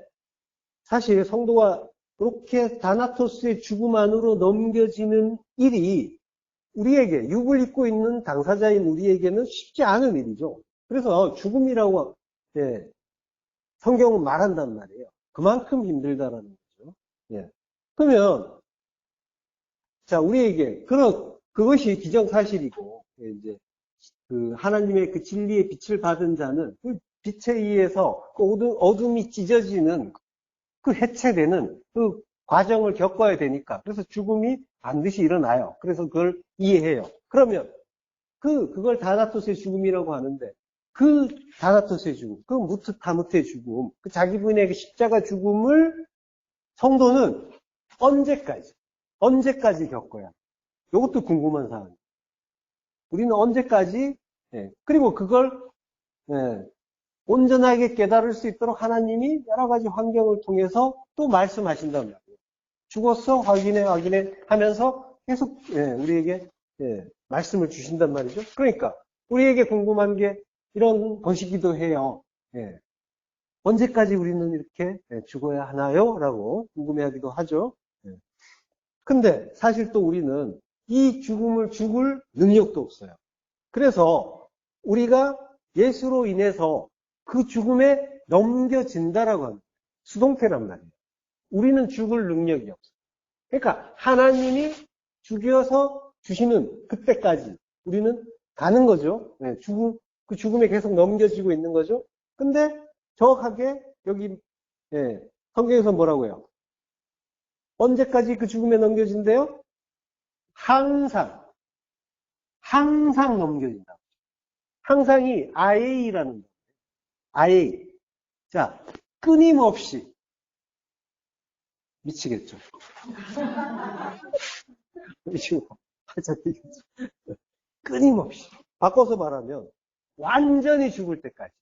사실 성도가 그렇게 다나토스의 죽음 안으로 넘겨지는 일이 우리에게 육을 입고 있는 당사자인 우리에게는 쉽지 않은 일이죠. 그래서 죽음이라고 성경은 말한단 말이에요. 그만큼 힘들다라는 거죠. 그러면 자 우리에게 그것이 기정사실이고 이제 그 하나님의 그 진리의 빛을 받은 자는 그 빛에 의해서 그 어둠이 찢어지는 그 해체되는 그 과정을 겪어야 되니까 그래서 죽음이 반드시 일어나요. 그래서 그걸 이해해요. 그러면 그걸 다나토스의 죽음이라고 하는데 그 다나토스의 죽음, 그 무트타무트의 죽음, 그 자기 부인의 그 십자가 죽음을 성도는 언제까지 겪어야? 이것도 궁금한 사항이에요. 우리는 언제까지, 그리고 그걸, 온전하게 깨달을 수 있도록 하나님이 여러 가지 환경을 통해서 또 말씀하신단 말이에요. 죽었어? 확인해 하면서 계속, 우리에게, 말씀을 주신단 말이죠. 그러니까, 우리에게 궁금한 게 이런 것이기도 해요. 언제까지 우리는 이렇게 죽어야 하나요? 라고 궁금해하기도 하죠. 근데 사실 또 우리는 이 죽음을 죽을 능력도 없어요. 그래서 우리가 예수로 인해서 그 죽음에 넘겨진다라고 합니다. 수동태란 말이에요. 우리는 죽을 능력이 없어요. 그러니까 하나님이 죽여서 주시는 그때까지 우리는 가는 거죠. 그 죽음에 계속 넘겨지고 있는 거죠. 근데 정확하게 여기 성경에서 뭐라고요? 언제까지 그 죽음에 넘겨진대요? 항상 넘겨진다. 항상이 IA라는 거예요. IA. 자, 끊임없이. 미치겠죠. 미치고 하찮 되겠죠. 끊임없이. 바꿔서 말하면 완전히 죽을 때까지.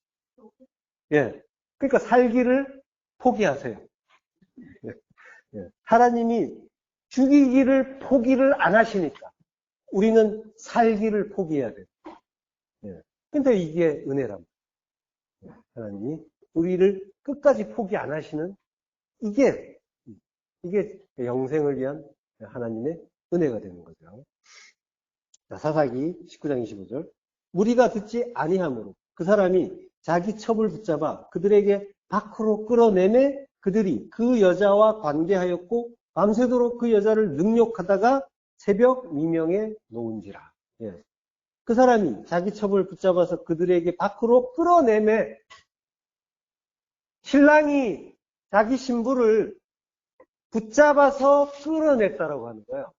그러니까 살기를 포기하세요. 하나님이 죽이기를 포기를 안 하시니까 우리는 살기를 포기해야 돼요. 근데 이게 은혜랍니다. 하나님이 우리를 끝까지 포기 안 하시는 이게 영생을 위한 하나님의 은혜가 되는 거죠. 자, 사사기 19장 25절. 무리가 듣지 아니하므로 그 사람이 자기 첩을 붙잡아 그들에게 밖으로 끌어내매 그들이 그 여자와 관계하였고 밤새도록 그 여자를 능욕하다가 새벽 미명에 놓은지라. 그 사람이 자기 첩을 붙잡아서 그들에게 밖으로 끌어내매 신랑이 자기 신부를 붙잡아서 끌어냈다라고 하는 거예요.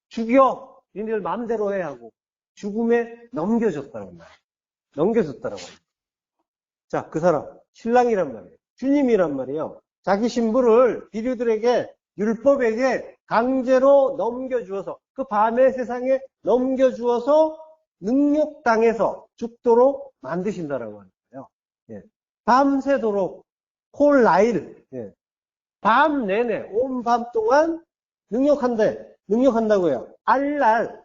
죽여! 니들 마음대로 해 하고 죽음에 넘겨줬다라고 합니다. 넘겨줬다라고 합니다. 자, 그 사람 신랑이란 말이에요. 주님이란 말이에요. 자기 신부를 비류들에게 율법에게 강제로 넘겨주어서 그 밤의 세상에 넘겨주어서 능욕당해서 죽도록 만드신다라고 하는 거예요. 밤새도록 홀 나일 밤 내내 온 밤 동안 능욕한다고요. 알날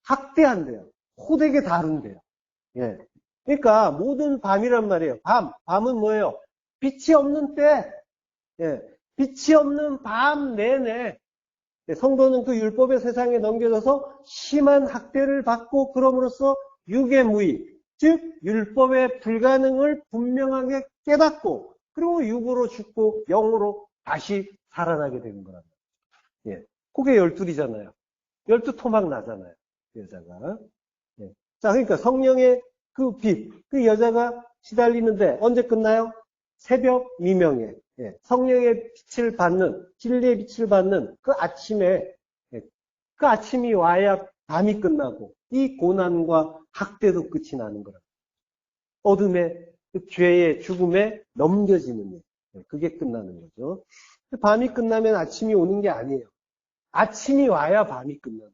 학대한대요. 호되게 다룬대요. 그러니까 모든 밤이란 말이에요. 밤은 뭐예요? 빛이 없는 때, 빛이 없는 밤 내내 성도는 그 율법의 세상에 넘겨져서 심한 학대를 받고 그럼으로써 유괴무의, 즉 율법의 불가능을 분명하게 깨닫고 그리고 육으로 죽고 영으로 다시 살아나게 되는 거란 말이에요. 그게 12이잖아요. 12토막 나잖아요. 그 여자가. 자, 그러니까 성령의 그 빛, 그 여자가 시달리는데 언제 끝나요? 새벽 미명에 성령의 빛을 받는, 진리의 빛을 받는 그 아침에, 그 아침이 와야 밤이 끝나고 이 고난과 학대도 끝이 나는 거라. 어둠의 그 죄의 죽음에 넘겨지는 일. 그게 끝나는 거죠. 밤이 끝나면 아침이 오는 게 아니에요. 아침이 와야 밤이 끝나는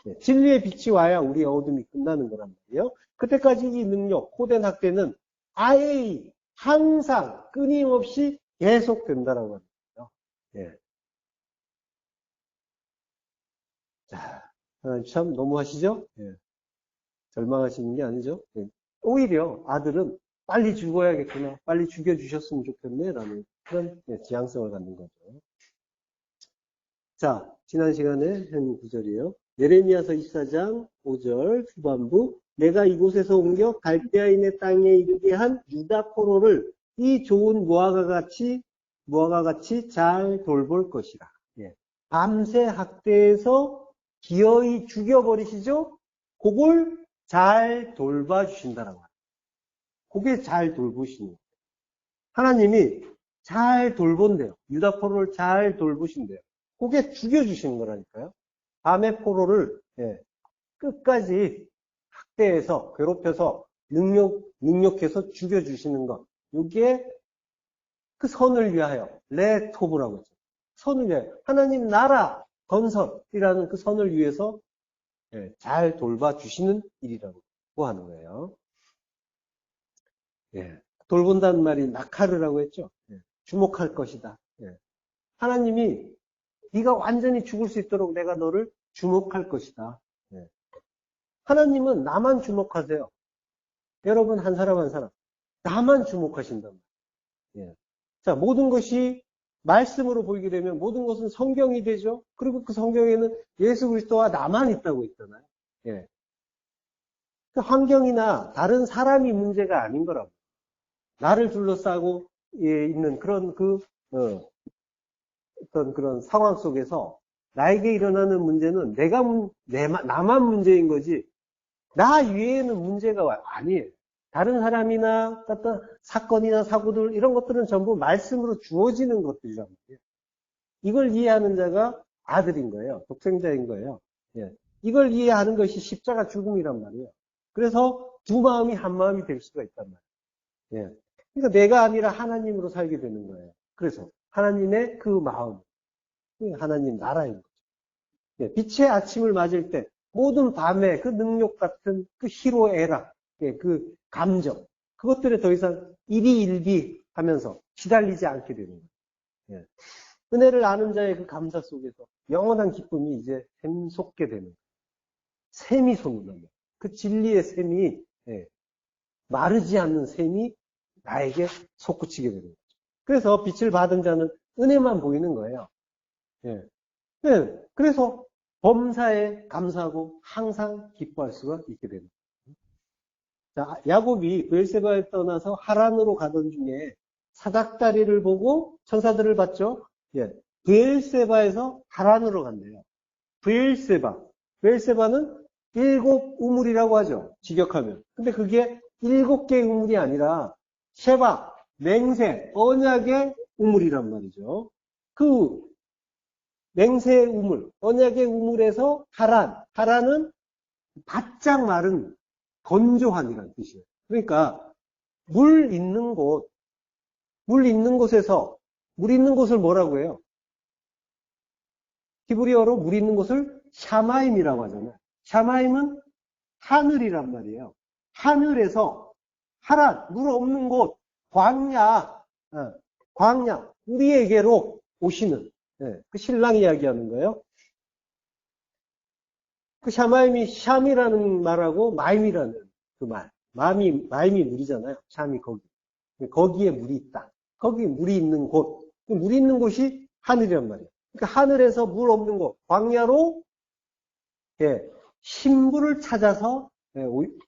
거예요. 진리의 빛이 와야 우리의 어둠이 끝나는 거란 말이에요. 그때까지 이 능력, 호된 학대는 아예 항상 끊임없이 계속된다라고 합니다. 자, 참 너무하시죠? 절망하시는 게 아니죠. 오히려 아들은 빨리 죽어야겠구나, 빨리 죽여주셨으면 좋겠네 라는 그런 지향성을 갖는 거죠. 자, 지난 시간에 한 구절이에요. 예레미야서 24장 5절 후반부, 내가 이곳에서 옮겨 갈대아인의 땅에 이르게 한 유다 포로를 이 좋은 무화과 같이 잘 돌볼 것이라. 밤새 학대해서 기어이 죽여버리시죠? 그걸 잘 돌봐주신다라고 합니다. 그게 잘 돌보시는 거예요. 하나님이 잘 돌본대요. 유다 포로를 잘 돌보신대요. 그게 죽여주시는 거라니까요. 밤의 포로를 끝까지 학대해서 괴롭혀서 능욕해서 죽여주시는 것. 이게 그 선을 위하여 레토브라고 했죠. 선을 위해 하나님 나라 건설이라는 그 선을 위해서 잘 돌봐주시는 일이라고 하는 거예요. 돌본다는 말이 나카르라고 했죠. 주목할 것이다. 하나님이 네가 완전히 죽을 수 있도록 내가 너를 주목할 것이다. 하나님은 나만 주목하세요. 여러분 한 사람 한 사람 나만 주목하신단 말이에요. 자, 모든 것이 말씀으로 보이게 되면 모든 것은 성경이 되죠. 그리고 그 성경에는 예수 그리스도와 나만 있다고 있잖아요. 그 환경이나 다른 사람이 문제가 아닌 거라고. 나를 둘러싸고 있는 그런 어떤 그런 상황 속에서 나에게 일어나는 문제는 나만 문제인 거지, 나 위에는 문제가 아니에요. 다른 사람이나 어떤 사건이나 사고들, 이런 것들은 전부 말씀으로 주어지는 것들이란 말이에요. 이걸 이해하는 자가 아들인 거예요. 독생자인 거예요. 이걸 이해하는 것이 십자가 죽음이란 말이에요. 그래서 두 마음이 한 마음이 될 수가 있단 말이에요. 그러니까 내가 아니라 하나님으로 살게 되는 거예요. 그래서 하나님의 그 마음, 하나님 나라인 거죠. 빛의 아침을 맞을 때 모든 밤의 그 능욕 같은 그 희로애락, 그 감정, 그것들에 더 이상 일희일비 하면서 시달리지 않게 되는 거예요. 은혜를 아는 자의 그 감사 속에서 영원한 기쁨이 이제 샘솟게 되는 거예요. 샘이 솟는다면 그 진리의 샘이, 마르지 않는 샘이 나에게 솟구치게 되는 거죠. 그래서 빛을 받은 자는 은혜만 보이는 거예요. 그래서 범사에 감사하고 항상 기뻐할 수가 있게 됩니다. 자, 야곱이 브엘세바에 떠나서 하란으로 가던 중에 사닥다리를 보고 천사들을 봤죠. 브엘세바에서 하란으로 간대요. 브엘세바는 7 우물이라고 하죠. 직역하면. 근데 그게 7개의 우물이 아니라 셰바, 맹세, 언약의 우물이란 말이죠. 그 맹세의 우물, 언약의 우물에서 하란은 바짝 마른 건조한이라는 뜻이에요. 그러니까 물 있는 곳에서 물 있는 곳을 뭐라고 해요? 히브리어로 물 있는 곳을 샤마임이라고 하잖아요. 샤마임은 하늘이란 말이에요. 하늘에서 하란, 물 없는 곳, 광야, 우리에게로 오시는, 그 신랑 이야기하는 거예요. 그 샤마임이 샴이라는 말하고 마임이라는 그 말. 마임이 물이잖아요. 샴이 거기에 물이 있다. 거기 물이 있는 곳. 물이 있는 곳이 하늘이란 말이에요. 그러니까 하늘에서 물 없는 곳, 광야로, 신부를 찾아서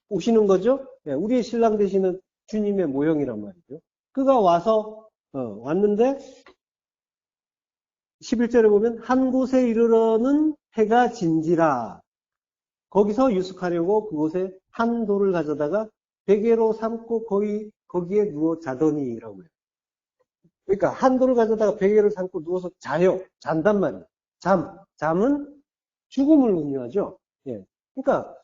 오시는 거죠. 우리의 신랑 되시는 주님의 모형이란 말이죠. 그가 왔는데 11절에 보면 한 곳에 이르러는 해가 진지라. 거기서 유숙하려고 그곳에 한 돌을 가져다가 베개로 삼고 거기에 누워 자더니라고 해요. 그러니까 한 돌을 가져다가 베개를 삼고 누워서 잔단 말이에요. 잠은 죽음을 의미하죠. 그러니까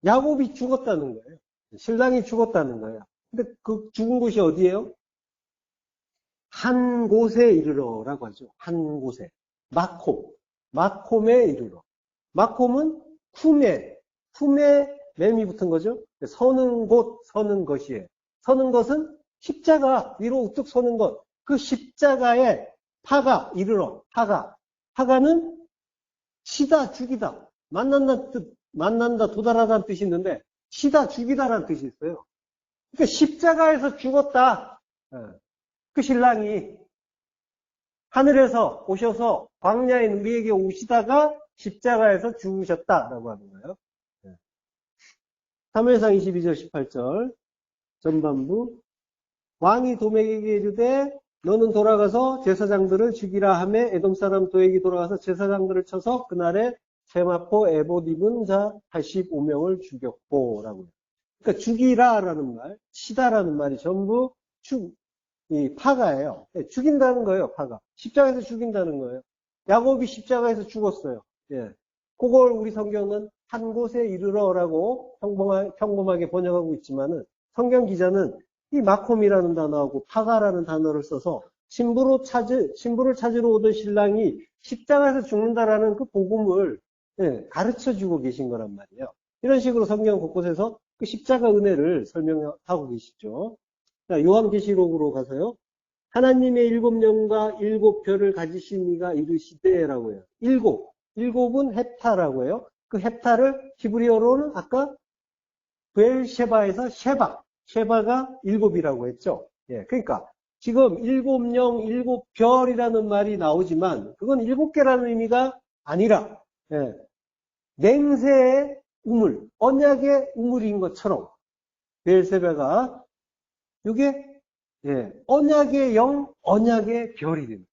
야곱이 죽었다는 거예요. 신랑이 죽었다는 거예요. 근데 그 죽은 곳이 어디예요? 한 곳에 이르러라고 하죠. 한 곳에. 마콤에 이르러. 마콤은 품에 맴이 붙은 거죠. 서는 곳, 서는 것이에요. 서는 것은 십자가 위로 우뚝 서는 것. 그 십자가에 파가 이르러. 파가는 치다, 죽이다. 만난다, 도달하다는 뜻이 있는데 치다, 죽이다라는 뜻이 있어요. 그러니까 십자가에서 죽었다. 그 신랑이 하늘에서 오셔서 광야인 우리에게 오시다가 십자가에서 죽으셨다라고 하는 거예요. 사무엘상 22절 18절 전반부. 왕이 도맥에게 이르되 너는 돌아가서 제사장들을 죽이라 하매 에돔 사람 도액이 돌아가서 제사장들을 쳐서 그날에 세마포 에봇 입은 자 85명을 죽였고 라고. 그러니까 죽이라라는 말, 치다라는 말이 전부 이 파가예요. 죽인다는 거예요, 파가. 십자가에서 죽인다는 거예요. 야곱이 십자가에서 죽었어요. 그걸 우리 성경은 한 곳에 이르러라고 평범하게 번역하고 있지만은 성경 기자는 이 마콤이라는 단어하고 파가라는 단어를 써서 신부를 찾으러 오던 신랑이 십자가에서 죽는다라는 그 복음을 가르쳐 주고 계신 거란 말이에요. 이런 식으로 성경 곳곳에서 그 십자가 은혜를 설명하고 계시죠. 자, 요한계시록으로 가서요. 하나님의 7영과 7별을 가지신 이가 이르시되라고 해요. 일곱은 헵타라고 해요. 그 헵타를 히브리어로는 아까 브엘셰바에서 셰바가 7이라고 했죠. 예, 그러니까 지금 7영, 7별이라는 말이 나오지만 그건 7개라는 의미가 아니라 맹세의 우물, 언약의 우물인 것처럼 브엘셰바가 이게 언약의 영, 언약의 별이 됩니다.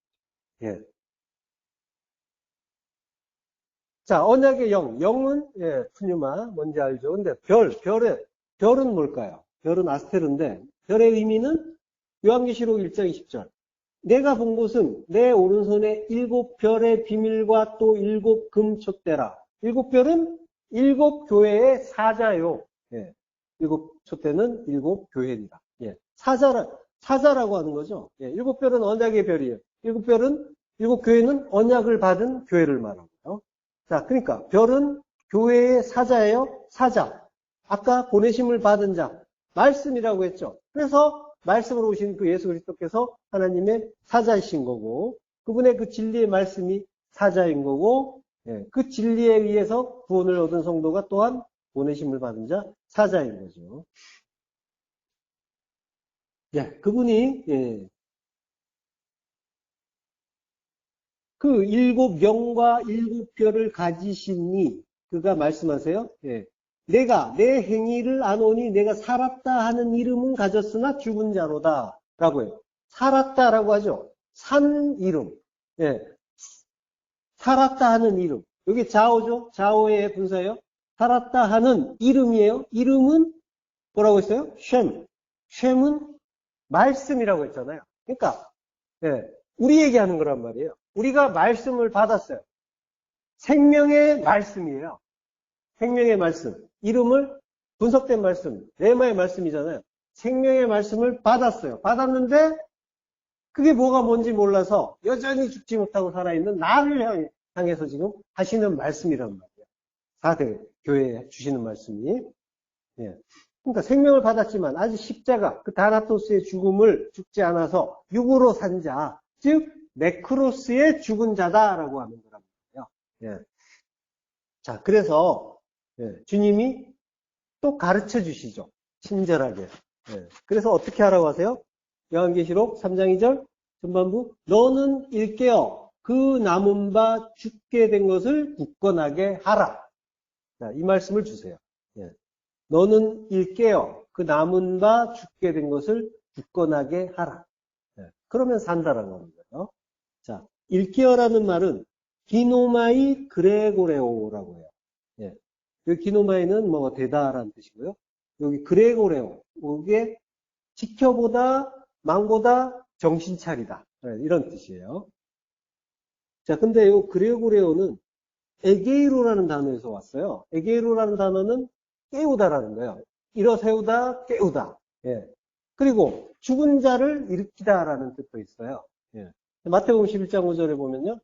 자, 언약의 영은 푸뉴마 뭔지 알죠? 근데 별은 뭘까요? 별은 아스테르인데 별의 의미는 요한계시록 1장 20절. 내가 본 곳은 내 오른손에 7별의 비밀과 또 7금촛대라. 7별은 7교회의 사자요. 7촛대는 7교회입니다. 사자라고 하는 거죠. 7별은 언약의 별이에요. 7교회는 언약을 받은 교회를 말하고요. 자, 그러니까 별은 교회의 사자예요. 사자. 아까 보내심을 받은 자. 말씀이라고 했죠. 그래서 말씀으로 오신 그 예수 그리스도께서 하나님의 사자이신 거고 그분의 그 진리의 말씀이 사자인 거고 그 진리에 의해서 구원을 얻은 성도가 또한 보내심을 받은 자 사자인 거죠. 그분이 그 7영과 7별을 가지시니 그가 말씀하세요. 내가 내 행위를 아노니 내가 살았다 하는 이름은 가졌으나 죽은 자로다 라고 해요. 살았다라고 하죠. 산 이름. 살았다 하는 이름. 여기 자오죠. 자오의 분사예요. 살았다 하는 이름이에요. 이름은 뭐라고 했어요? 쉔은 말씀이라고 했잖아요. 그러니까 우리 얘기하는 거란 말이에요. 우리가 말씀을 받았어요. 생명의 말씀이에요. 생명의 말씀. 이름을 분석된 말씀, 레마의 말씀이잖아요. 생명의 말씀을 받았어요. 받았는데 그게 뭐가 뭔지 몰라서 여전히 죽지 못하고 살아있는 나를 향해서 지금 하시는 말씀이란 말이에요. 4대 교회에 주시는 말씀이. 그러니까 생명을 받았지만 아직 십자가, 그 다나토스의 죽음을 죽지 않아서 육으로 산 자, 즉 네크로스의 죽은 자다라고 하는 거란 말이에요. 자, 그래서 주님이 또 가르쳐 주시죠. 친절하게. 그래서 어떻게 하라고 하세요? 요한계시록 3장 2절 전반부 너는 일깨어 그 남은 바 죽게 된 것을 굳건하게 하라. 자, 이 말씀을 주세요. 너는 일깨어 그 남은 바 죽게 된 것을 굳건하게 하라. 그러면 산다라고 하는 거예요. 자, 일깨어라는 말은 기노마이 그레고레오라고 해요. 여기 기노마이는 뭐 되다라는 뜻이고요. 여기 그레고레오, 이게 지켜보다, 망보다, 정신 차리다. 이런 뜻이에요. 자, 근데 이 그레고레오는 에게이로라는 단어에서 왔어요. 에게이로라는 단어는 깨우다라는 거예요. 일어세우다, 깨우다. 그리고 죽은 자를 일으키다라는 뜻도 있어요. 마태복음 11장 5절에 보면요.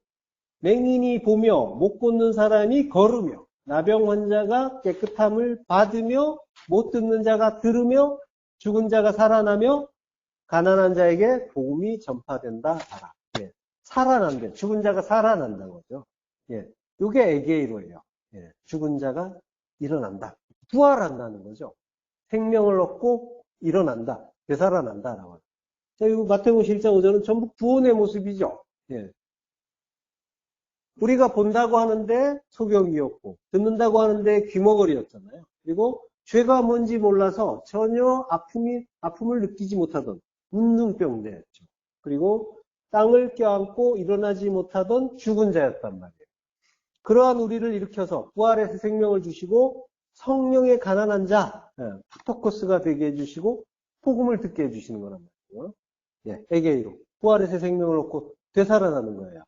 맹인이 보며 못 걷는 사람이 걸으며 나병 환자가 깨끗함을 받으며 못 듣는 자가 들으며 죽은 자가 살아나며 가난한 자에게 복음이 전파된다 하라. 살아난대. 죽은 자가 살아난다는 거죠. 이게 에게이로예요. 죽은 자가 일어난다. 부활한다는 거죠. 생명을 얻고 일어난다. 되살아난다라고. 자, 이 마태복음 11장 5절은 전부 구원의 모습이죠. 우리가 본다고 하는데 소경이었고 듣는다고 하는데 귀머거리였잖아요. 그리고 죄가 뭔지 몰라서 전혀 아픔을 느끼지 못하던 문둥병자였죠. 그리고 땅을 껴안고 일어나지 못하던 죽은 자였단 말이에요. 그러한 우리를 일으켜서 부활해서 생명을 주시고 성령의 가난한 자, 파토코스가 되게 해주시고 복음을 듣게 해주시는 거란 말이에요. 에게이로. 부활해서 생명을 얻고 되살아나는 거예요.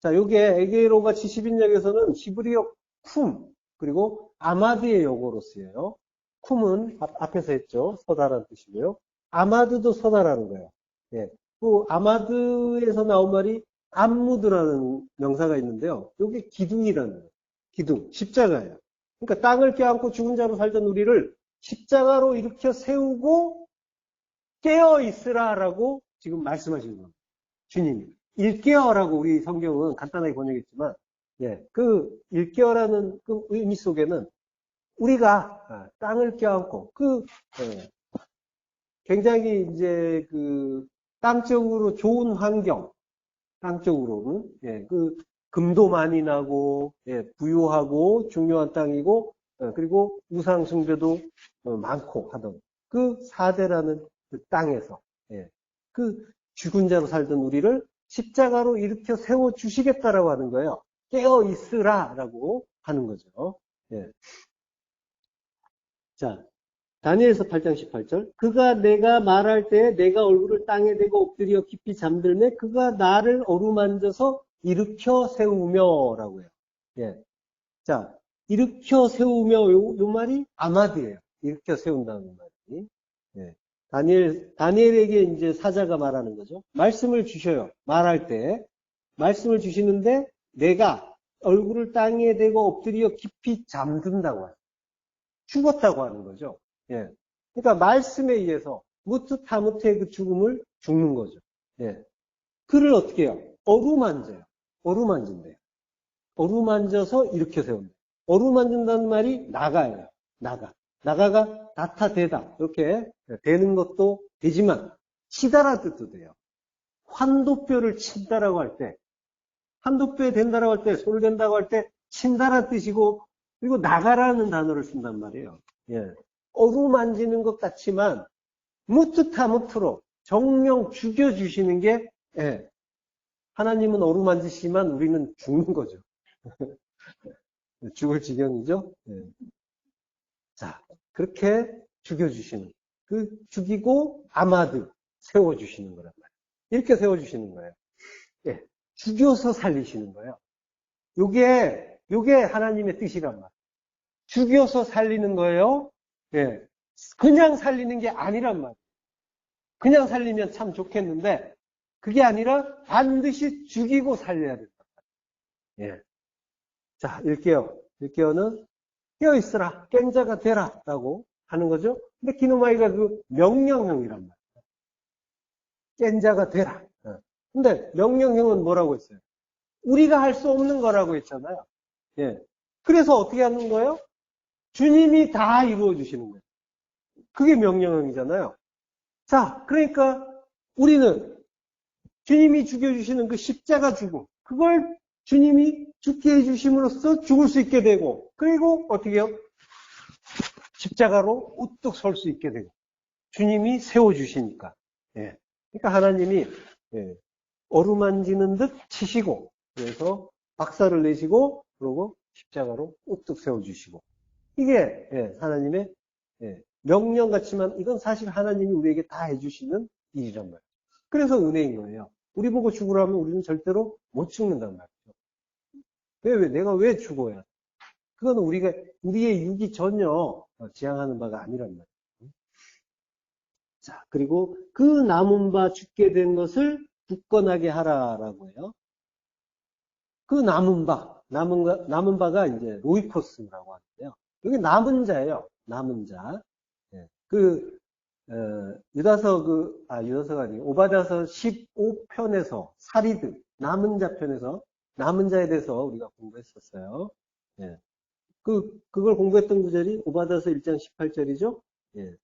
자, 요게 에게이로가 70인역에서는 히브리어 쿰, 그리고 아마드의 용어로 쓰여요. 쿰은 앞에서 했죠. 서다라는 뜻이고요. 아마드도 서다라는 거예요. 그 아마드에서 나온 말이 암무드라는 명사가 있는데요. 이게 기둥이라는 거예요. 기둥, 십자가예요. 그러니까 땅을 껴안고 죽은 자로 살던 우리를 십자가로 일으켜 세우고 깨어 있으라라고 지금 말씀하시는 겁니다. 주님이. 일깨어라고 우리 성경은 간단하게 번역했지만, 예, 그 일깨어라는 그 의미 속에는 우리가 땅을 껴안고 굉장히 이제 그 땅적으로 좋은 환경, 땅적으로는 예, 그 금도 많이 나고 예, 부유하고 중요한 땅이고 그리고 우상 숭배도 많고 하던 그 사대라는 그 땅에서 예, 그 죽은 자로 살던 우리를 십자가로 일으켜 세워 주시겠다라고 하는 거예요. 깨어 있으라라고 하는 거죠. 예. 자, 다니엘서 8장 18절. 그가 내가 말할 때 내가 얼굴을 땅에 대고 엎드려 깊이 잠들매 그가 나를 어루만져서 일으켜 세우며라고요. 예. 자, 일으켜 세우며 요 말이 아마드예요. 일으켜 세운다는 말이. 예. 다니엘에게 이제 사자가 말하는 거죠. 말씀을 주셔요. 말할 때 말씀을 주시는데 내가 얼굴을 땅에 대고 엎드려 깊이 잠든다고 하죠. 죽었다고 하는 거죠. 예. 그러니까 말씀에 의해서 무트타무트의 그 죽음을 죽는 거죠. 예. 그를 어떻게 해요? 어루만져요. 어루만진대요. 어루만져서 일으켜 세운다. 어루만진다는 말이 나가예요. 나가. 나가가 나타되다. 이렇게 되는 것도 되지만 치다라 뜻도 돼요. 환도뼈를 친다라고 할 때, 환도뼈에 된다라고 할 때, 손을 댄다고 할 때 친다라 뜻이고 그리고 나가라는 단어를 쓴단 말이에요. 예. 어루만지는 것 같지만 무트타무트로 정령 죽여주시는 게 예. 하나님은 어루만지시지만 우리는 죽는 거죠. 죽을 지경이죠. 예. 자, 그렇게 죽여주시는 그 죽이고 아마드 세워주시는 거란 말이에요. 이렇게 세워주시는 거예요. 예. 죽여서 살리시는 거예요. 요게 하나님의 뜻이란 말이에요. 죽여서 살리는 거예요. 예. 그냥 살리는 게 아니란 말이에요. 그냥 살리면 참 좋겠는데, 그게 아니라 반드시 죽이고 살려야 된다. 예. 자, 일깨어. 일깨어는 깨어있으라. 깬 자가 되라. 라고 하는 거죠. 근데 기노마이가 그 명령형이란 말이에요. 깬 자가 되라. 근데 명령형은 뭐라고 했어요? 우리가 할 수 없는 거라고 했잖아요. 예. 그래서 어떻게 하는 거예요? 주님이 다 이루어 주시는 거예요. 그게 명령형이잖아요. 자, 그러니까 우리는 주님이 죽여주시는 그 십자가 죽음, 그걸 주님이 죽게 해주심으로써 죽을 수 있게 되고, 그리고 어떻게 해요? 십자가로 우뚝 설 수 있게 되고, 주님이 세워주시니까. 예. 그러니까 하나님이 예. 어루만지는 듯 치시고, 그래서 박살을 내시고, 그러고 십자가로 우뚝 세워주시고. 이게 예, 하나님의 예, 명령 같지만 이건 사실 하나님이 우리에게 다 해주시는 일이란 말이에요. 그래서 은혜인 거예요. 우리 보고 죽으라면 우리는 절대로 못 죽는단 말이죠. 내가 왜 죽어야? 그건 우리의 육이 전혀 지향하는 바가 아니란 말이에요. 자, 그리고 그 남은 바 죽게 된 것을 굳건하게 하라라고 해요. 그 남은 바가 이제 로이코스라고 하는데요. 여기 남은 자예요. 남은 자. 예. 유다서가 아니고, 오바댜서 15편에서, 사리드, 남은 자 편에서, 남은 자에 대해서 우리가 공부했었어요. 예. 그걸 공부했던 구절이 오바댜서 1장 18절이죠. 예.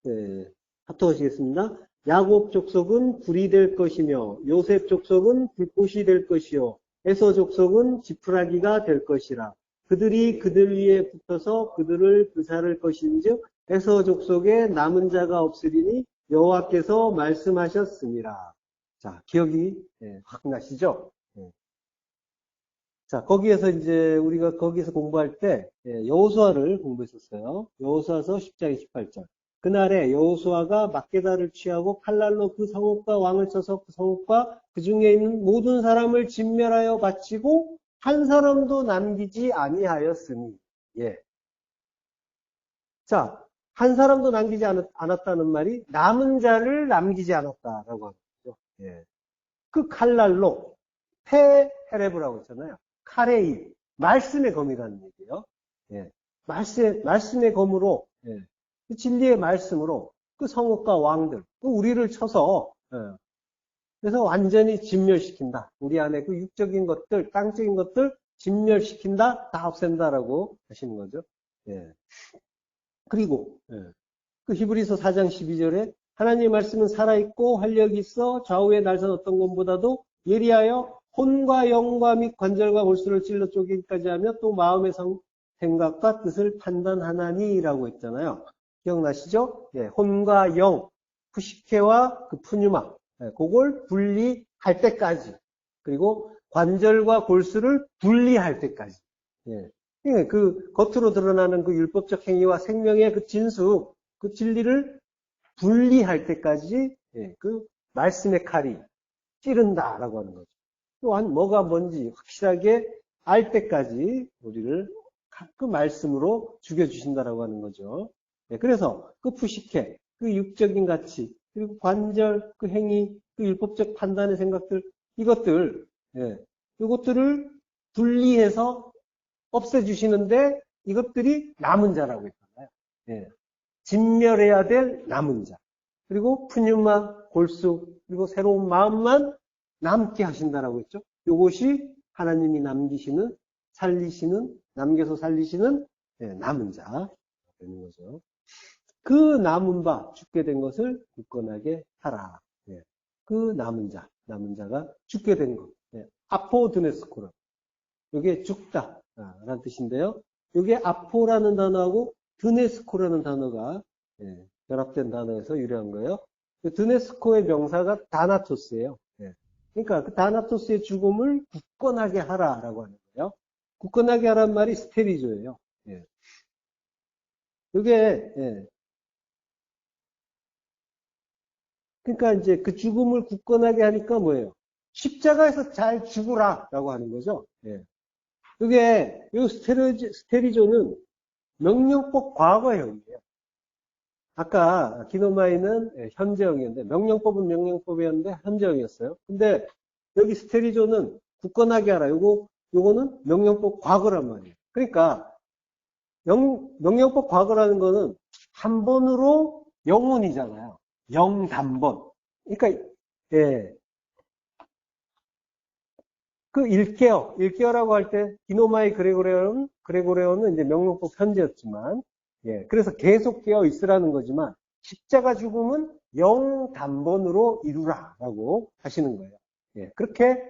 예. 합독하시겠습니다. 야곱 족속은 불이 될 것이며, 요셉 족속은 불꽃이 될 것이요, 에서 족속은 지푸라기가 될 것이라. 그들이 그들 위에 붙어서 그들을 불살을 것인즉 에서 족속에 남은 자가 없으리니 여호와께서 말씀하셨습니다. 자, 기억이 확 나시죠? 자, 거기에서 이제 우리가 거기서 공부할 때 여호수아를 공부했었어요. 여호수아서 10장 28절. 그날에 여호수아가 막게다를 취하고 칼날로 그 성읍과 왕을 쳐서 그 성읍과 그 중에 있는 모든 사람을 진멸하여 바치고 한 사람도 남기지 아니하였으니. 예. 자, 한 사람도 남기지 않았다는 말이 남은 자를 남기지 않았다라고 하는 거죠. 예. 그 칼날로 페헤레브라고 했잖아요. 칼의 입, 말씀의 검이라는 얘기예요. 예. 말씀의 검으로, 예. 그 진리의 말씀으로 그 성읍과 왕들, 그 우리를 쳐서, 예. 그래서 완전히 진멸시킨다. 우리 안에 그 육적인 것들, 땅적인 것들 진멸시킨다, 다 없앤다라고 하시는 거죠. 예. 그리고, 예. 그 히브리서 4장 12절에 하나님의 말씀은 살아있고 활력이 있어 좌우의 날선 어떤 것보다도 예리하여 혼과 영과 및 관절과 골수를 찔러 쪼개기까지 하며 또 마음의 생각과 뜻을 판단하나니라고 했잖아요. 기억나시죠? 예, 혼과 영, 푸시케와 그 푸뉴마, 예, 그걸 분리할 때까지, 그리고 관절과 골수를 분리할 때까지. 예. 그 겉으로 드러나는 그 율법적 행위와 생명의 그 진수, 그 진리를 분리할 때까지, 예, 그 말씀의 칼이 찌른다라고 하는 거죠. 또한 뭐가 뭔지 확실하게 알 때까지 우리를 그 말씀으로 죽여주신다라고 하는 거죠. 예, 그래서 그 푸시케, 그 육적인 가치, 그리고 관절, 그 행위, 그 율법적 판단의 생각들, 이것들, 예, 이것들을 분리해서 없애주시는데 이것들이 남은 자라고 했잖아요. 예, 진멸해야 될 남은 자. 그리고 푸뉴마, 골수, 그리고 새로운 마음만 남게 하신다라고 했죠. 이것이 하나님이 남기시는, 살리시는, 남겨서 살리시는 남은 자 되는 거죠. 그 남은 바 죽게 된 것을 굳건하게 하라. 예. 그 남은 자가 죽게 된 것. 예. 아포드네스코라. 이게 죽다 라는 뜻인데요. 이게 아포라는 단어하고 드네스코라는 단어가 결합된 단어에서 유래한 거예요. 그 드네스코의 명사가 다나토스예요. 예. 그러니까 그 다나토스의 죽음을 굳건하게 하라라고 하는 거예요. 굳건하게 하라는 말이 스테리조예요. 예. 이게 그러니까 이제 그 죽음을 굳건하게 하니까 뭐예요? 십자가에서 잘 죽으라라고 하는 거죠. 예. 그게 이 스테리조는 명령법 과거형이에요. 아까 기노마이는 현재형이었는데 명령법은 명령법이었는데 현재형이었어요. 근데 여기 스테리조는 굳건하게 하라. 요거는 명령법 과거란 말이에요. 그러니까 명령법 과거라는 거는 한 번으로 영원이잖아요. 영단번. 그러니까 예. 그 일깨어라고 할 때 기노마이 그레고레오는 이제 명령법 현재였지만, 예, 그래서 계속 깨어 있으라는 거지만 십자가 죽음은 영단번으로 이루라라고 하시는 거예요. 예, 그렇게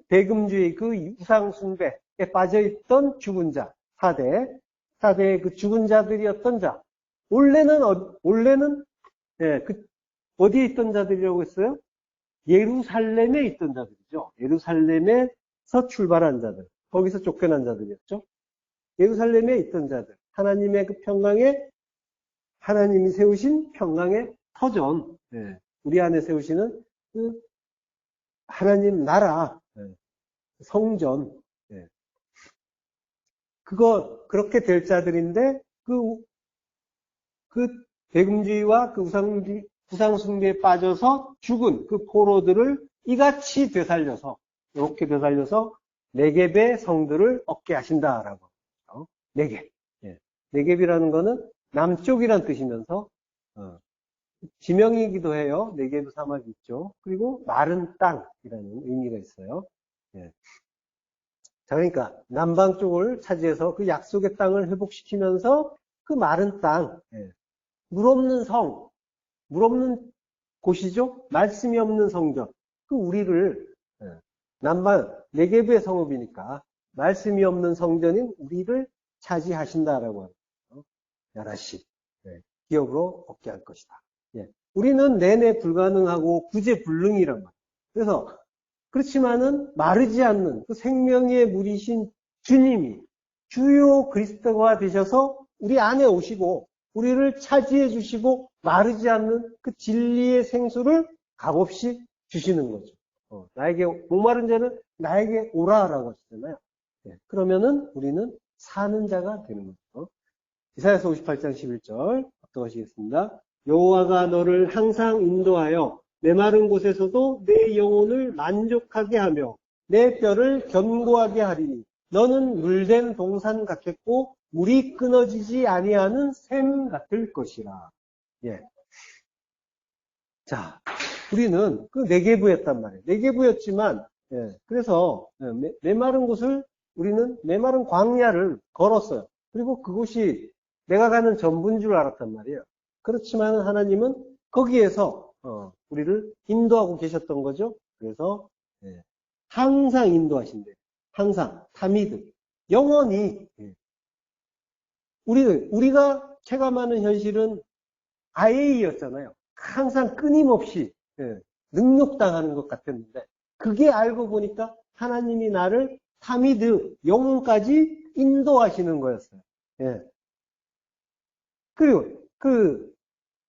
대금주의 그 우상 숭배에 빠져있던 죽은 자 4대의 그 죽은 자들이었던 자 원래는 그 어디에 있던 자들이라고 했어요? 예루살렘에 있던 자들이죠. 예루살렘에서 출발한 자들. 거기서 쫓겨난 자들이었죠. 예루살렘에 있던 자들. 하나님의 그 평강에, 하나님이 세우신 평강의 터전. 우리 안에 세우시는 그 하나님 나라, 성전. 그렇게 될 자들인데, 그 대금주의와 그 우상숭배에 빠져서 죽은 그 포로들을 이같이 되살려서, 이렇게 되살려서 네겝의 성들을 얻게 하신다라고 하죠. 네겝. 네겝이라는 거는 남쪽이란 뜻이면서 지명이기도 해요. 네겝 사막이 있죠. 그리고 마른 땅이라는 의미가 있어요. 자, 그러니까 남방 쪽을 차지해서 그 약속의 땅을 회복시키면서 그 마른 땅, 물 없는 물 없는 곳이죠? 말씀이 없는 성전. 그 우리를, 남방, 네겝의 성읍이니까, 말씀이 없는 성전인 우리를 차지하신다라고 하는 거죠. 야라시. 기업으로 얻게 할 것이다. 우리는 내내 불가능하고 구제불능이란 말이에요. 그래서, 그렇지만은 마르지 않는 그 생명의 물이신 주님이 주요 그리스도가 되셔서 우리 안에 오시고, 우리를 차지해 주시고 마르지 않는 그 진리의 생수를 값없이 주시는 거죠. 나에게 목마른 자는 나에게 오라라고 하시잖아요. 그러면은 우리는 사는 자가 되는 거죠. 이사야서 58장 11절 어떠하시겠습니다. 여호와가 너를 항상 인도하여 메마른 곳에서도 내 영혼을 만족하게 하며 내 뼈를 견고하게 하리니 너는 물된 동산 같겠고 물이 끊어지지 아니하는 샘 같을 것이라. 예. 자, 우리는 그 네게부였단 말이에요. 네게부였지만, 예. 그래서 메마른 곳을 우리는 메마른 광야를 걸었어요. 그리고 그곳이 내가 가는 전부인 줄 알았단 말이에요. 그렇지만 하나님은 거기에서 우리를 인도하고 계셨던 거죠. 그래서 예. 항상 인도하신대. 항상 타미드. 영원히 우리가 체감하는 현실은 IA였잖아요. 항상 끊임없이 능욕당하는 것 같았는데 그게 알고 보니까 하나님이 나를 타미드 영혼까지 인도하시는 거였어요. 예. 그리고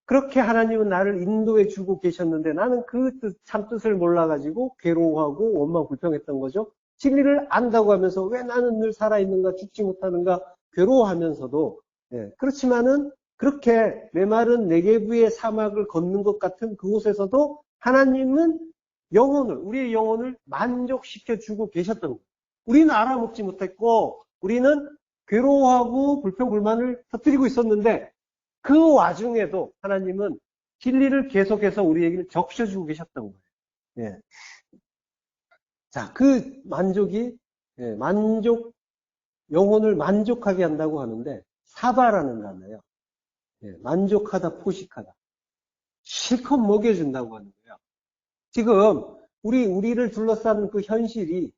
그렇게 하나님은 나를 인도해 주고 계셨는데 나는 그 참뜻을 몰라가지고 괴로워하고 원망 불평했던 거죠. 진리를 안다고 하면서 왜 나는 늘 살아있는가 죽지 못하는가 괴로워하면서도 그렇지만은 그렇게 메마른 네게부의 사막을 걷는 것 같은 그곳에서도 하나님은 우리의 영혼을 만족시켜 주고 계셨던 거예요. 우리는 알아먹지 못했고 우리는 괴로워하고 불평불만을 터뜨리고 있었는데 그 와중에도 하나님은 진리를 계속해서 우리에게 적셔주고 계셨던 거예요. 예. 자, 그 만족이 영혼을 만족하게 한다고 하는데 사바라는 단어예요. 만족하다, 포식하다. 실컷 먹여준다고 하는 거예요. 지금 우리를 둘러싸는 그 현실이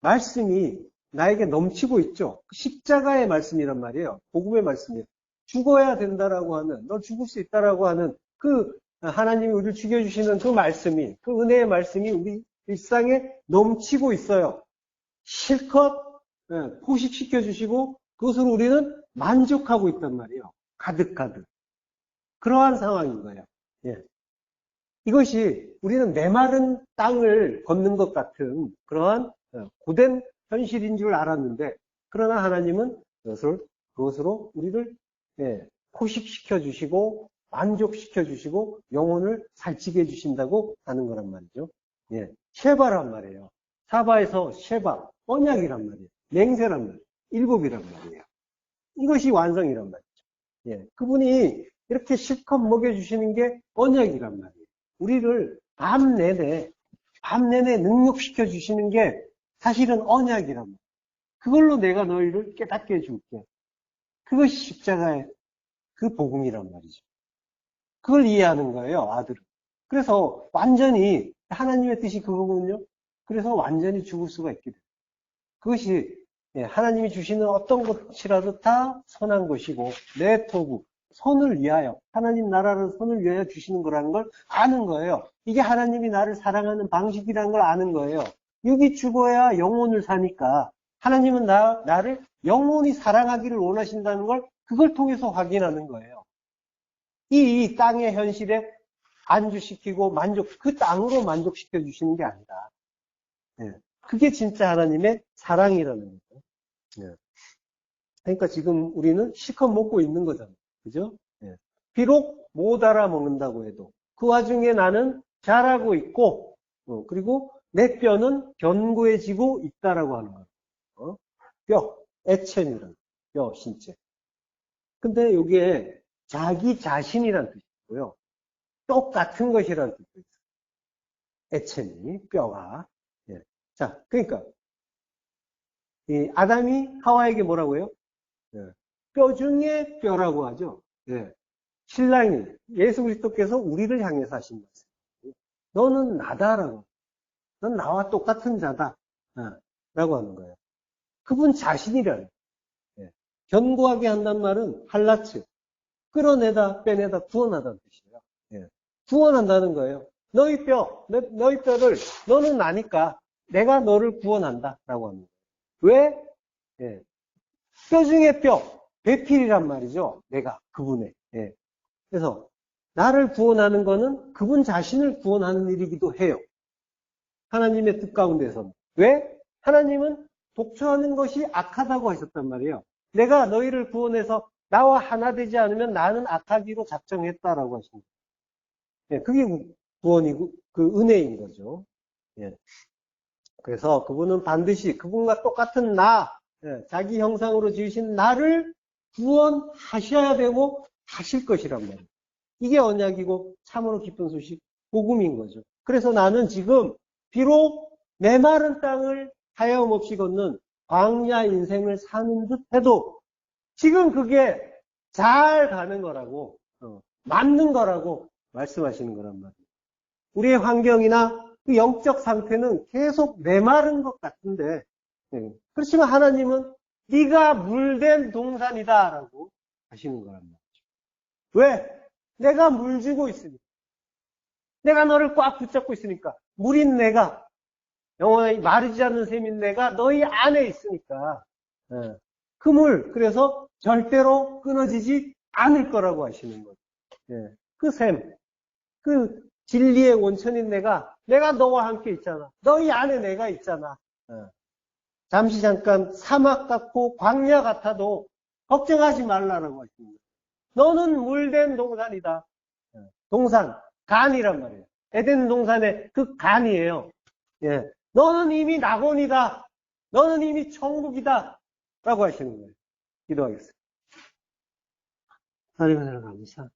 말씀이 나에게 넘치고 있죠. 십자가의 말씀이란 말이에요. 복음의 말씀이에요. 죽어야 된다라고 하는, 너 죽을 수 있다라고 하는 그 하나님이 우리를 죽여주시는 그 말씀이, 그 은혜의 말씀이 우리 일상에 넘치고 있어요. 실컷 포식시켜 주시고 그것으로 우리는 만족하고 있단 말이에요. 가득가득. 그러한 상황인 거예요. 예. 이것이 우리는 메마른 땅을 걷는 것 같은 그러한 고된 현실인 줄 알았는데 그러나 하나님은 그것으로 우리를 포식시켜 주시고 만족시켜 주시고 영혼을 살찌게 해주신다고 하는 거란 말이죠. 쉐바란 말이에요. 사바에서 쉐바, 언약이란 말이에요. 맹세란 말이에요. 일곱이란 말이에요. 이것이 완성이란 말이죠. 그분이 이렇게 실컷 먹여주시는 게 언약이란 말이에요. 우리를 밤 내내 능력시켜 주시는 게 사실은 언약이란 말이에요. 그걸로 내가 너희를 깨닫게 해줄게. 그것이 십자가의 그 복음이란 말이죠. 그걸 이해하는 거예요, 아들은. 그래서 완전히 하나님의 뜻이 그거거든요. 그래서 완전히 죽을 수가 있게 돼요. 그것이 하나님이 주시는 어떤 것이라도 다 선한 것이고 내 토부, 선을 위하여, 하나님 나라를 선을 위하여 주시는 거라는 걸 아는 거예요. 이게 하나님이 나를 사랑하는 방식이라는 걸 아는 거예요. 육이 죽어야 영혼을 사니까 하나님은 나를 영원히 사랑하기를 원하신다는 걸 그걸 통해서 확인하는 거예요. 이 땅의 현실에 안주시키고 그 땅으로 만족시켜 주시는 게 아니라 그게 진짜 하나님의 사랑이라는 거죠. 그러니까 지금 우리는 실컷 먹고 있는 거잖아요. 그죠? 비록 못 알아먹는다고 해도 그 와중에 나는 잘하고 있고 그리고 내 뼈는 견고해지고 있다라고 하는 거예요. 뼈, 에첸이라는 뼈, 신체. 근데 여기에 자기 자신이라는 뜻이 있고요. 똑같은 것이라는 뜻도 있어요. 에첸이, 뼈가. 자, 그러니까 이 아담이 하와에게 뭐라고 해요? 뼈 중에 뼈라고 하죠. 신랑이 예수 그리스도께서 우리를 향해서 하신 말씀. 너는 나다라고. 넌 나와 똑같은 자다. 라고 하는 거예요. 그분 자신이라는. 견고하게 한다는 말은 할라츠. 끌어내다, 빼내다, 구원하다는 뜻이에요. 구원한다는 거예요. 너희 뼈를 너는 나니까 내가 너를 구원한다. 라고 합니다. 왜? 뼈 중에 뼈, 배필이란 말이죠. 내가, 그분의. 그래서 나를 구원하는 거는 그분 자신을 구원하는 일이기도 해요. 하나님의 뜻 가운데서는. 왜? 하나님은 독처하는 것이 악하다고 하셨단 말이에요. 내가 너희를 구원해서 나와 하나 되지 않으면 나는 악하기로 작정했다라고 하십니다. 그게 구원이고, 그 은혜인 거죠. 예. 그래서 그분은 반드시 그분과 똑같은 자기 형상으로 지으신 나를 구원하셔야 되고 하실 것이란 말이에요. 이게 언약이고 참으로 기쁜 소식, 복음인 거죠. 그래서 나는 지금 비록 메마른 땅을 하염없이 걷는 광야 인생을 사는 듯 해도 지금 그게 잘 가는 거라고, 맞는 거라고 말씀하시는 거란 말이에요. 우리의 환경이나 그 영적 상태는 계속 메마른 것 같은데, 그렇지만 하나님은 네가 물된 동산이다라고 하시는 거란 말이죠. 왜? 내가 물 주고 있으니까. 내가 너를 꽉 붙잡고 있으니까. 물인 내가, 영원히 마르지 않는 샘인 내가 너희 안에 있으니까. 그 물, 그래서 절대로 끊어지지 않을 거라고 하시는 거죠. 그 샘, 그 진리의 원천인 내가 너와 함께 있잖아. 너희 안에 내가 있잖아. 잠시 잠깐 사막 같고 광야 같아도 걱정하지 말라라고 하십니다. 너는 물된 동산이다. 동산, 간이란 말이에요. 에덴 동산의 그 간이에요. 너는 이미 낙원이다. 너는 이미 천국이다. 라고 하시는 거예요. 기도하겠습니다. 하나님 은혜를 감사.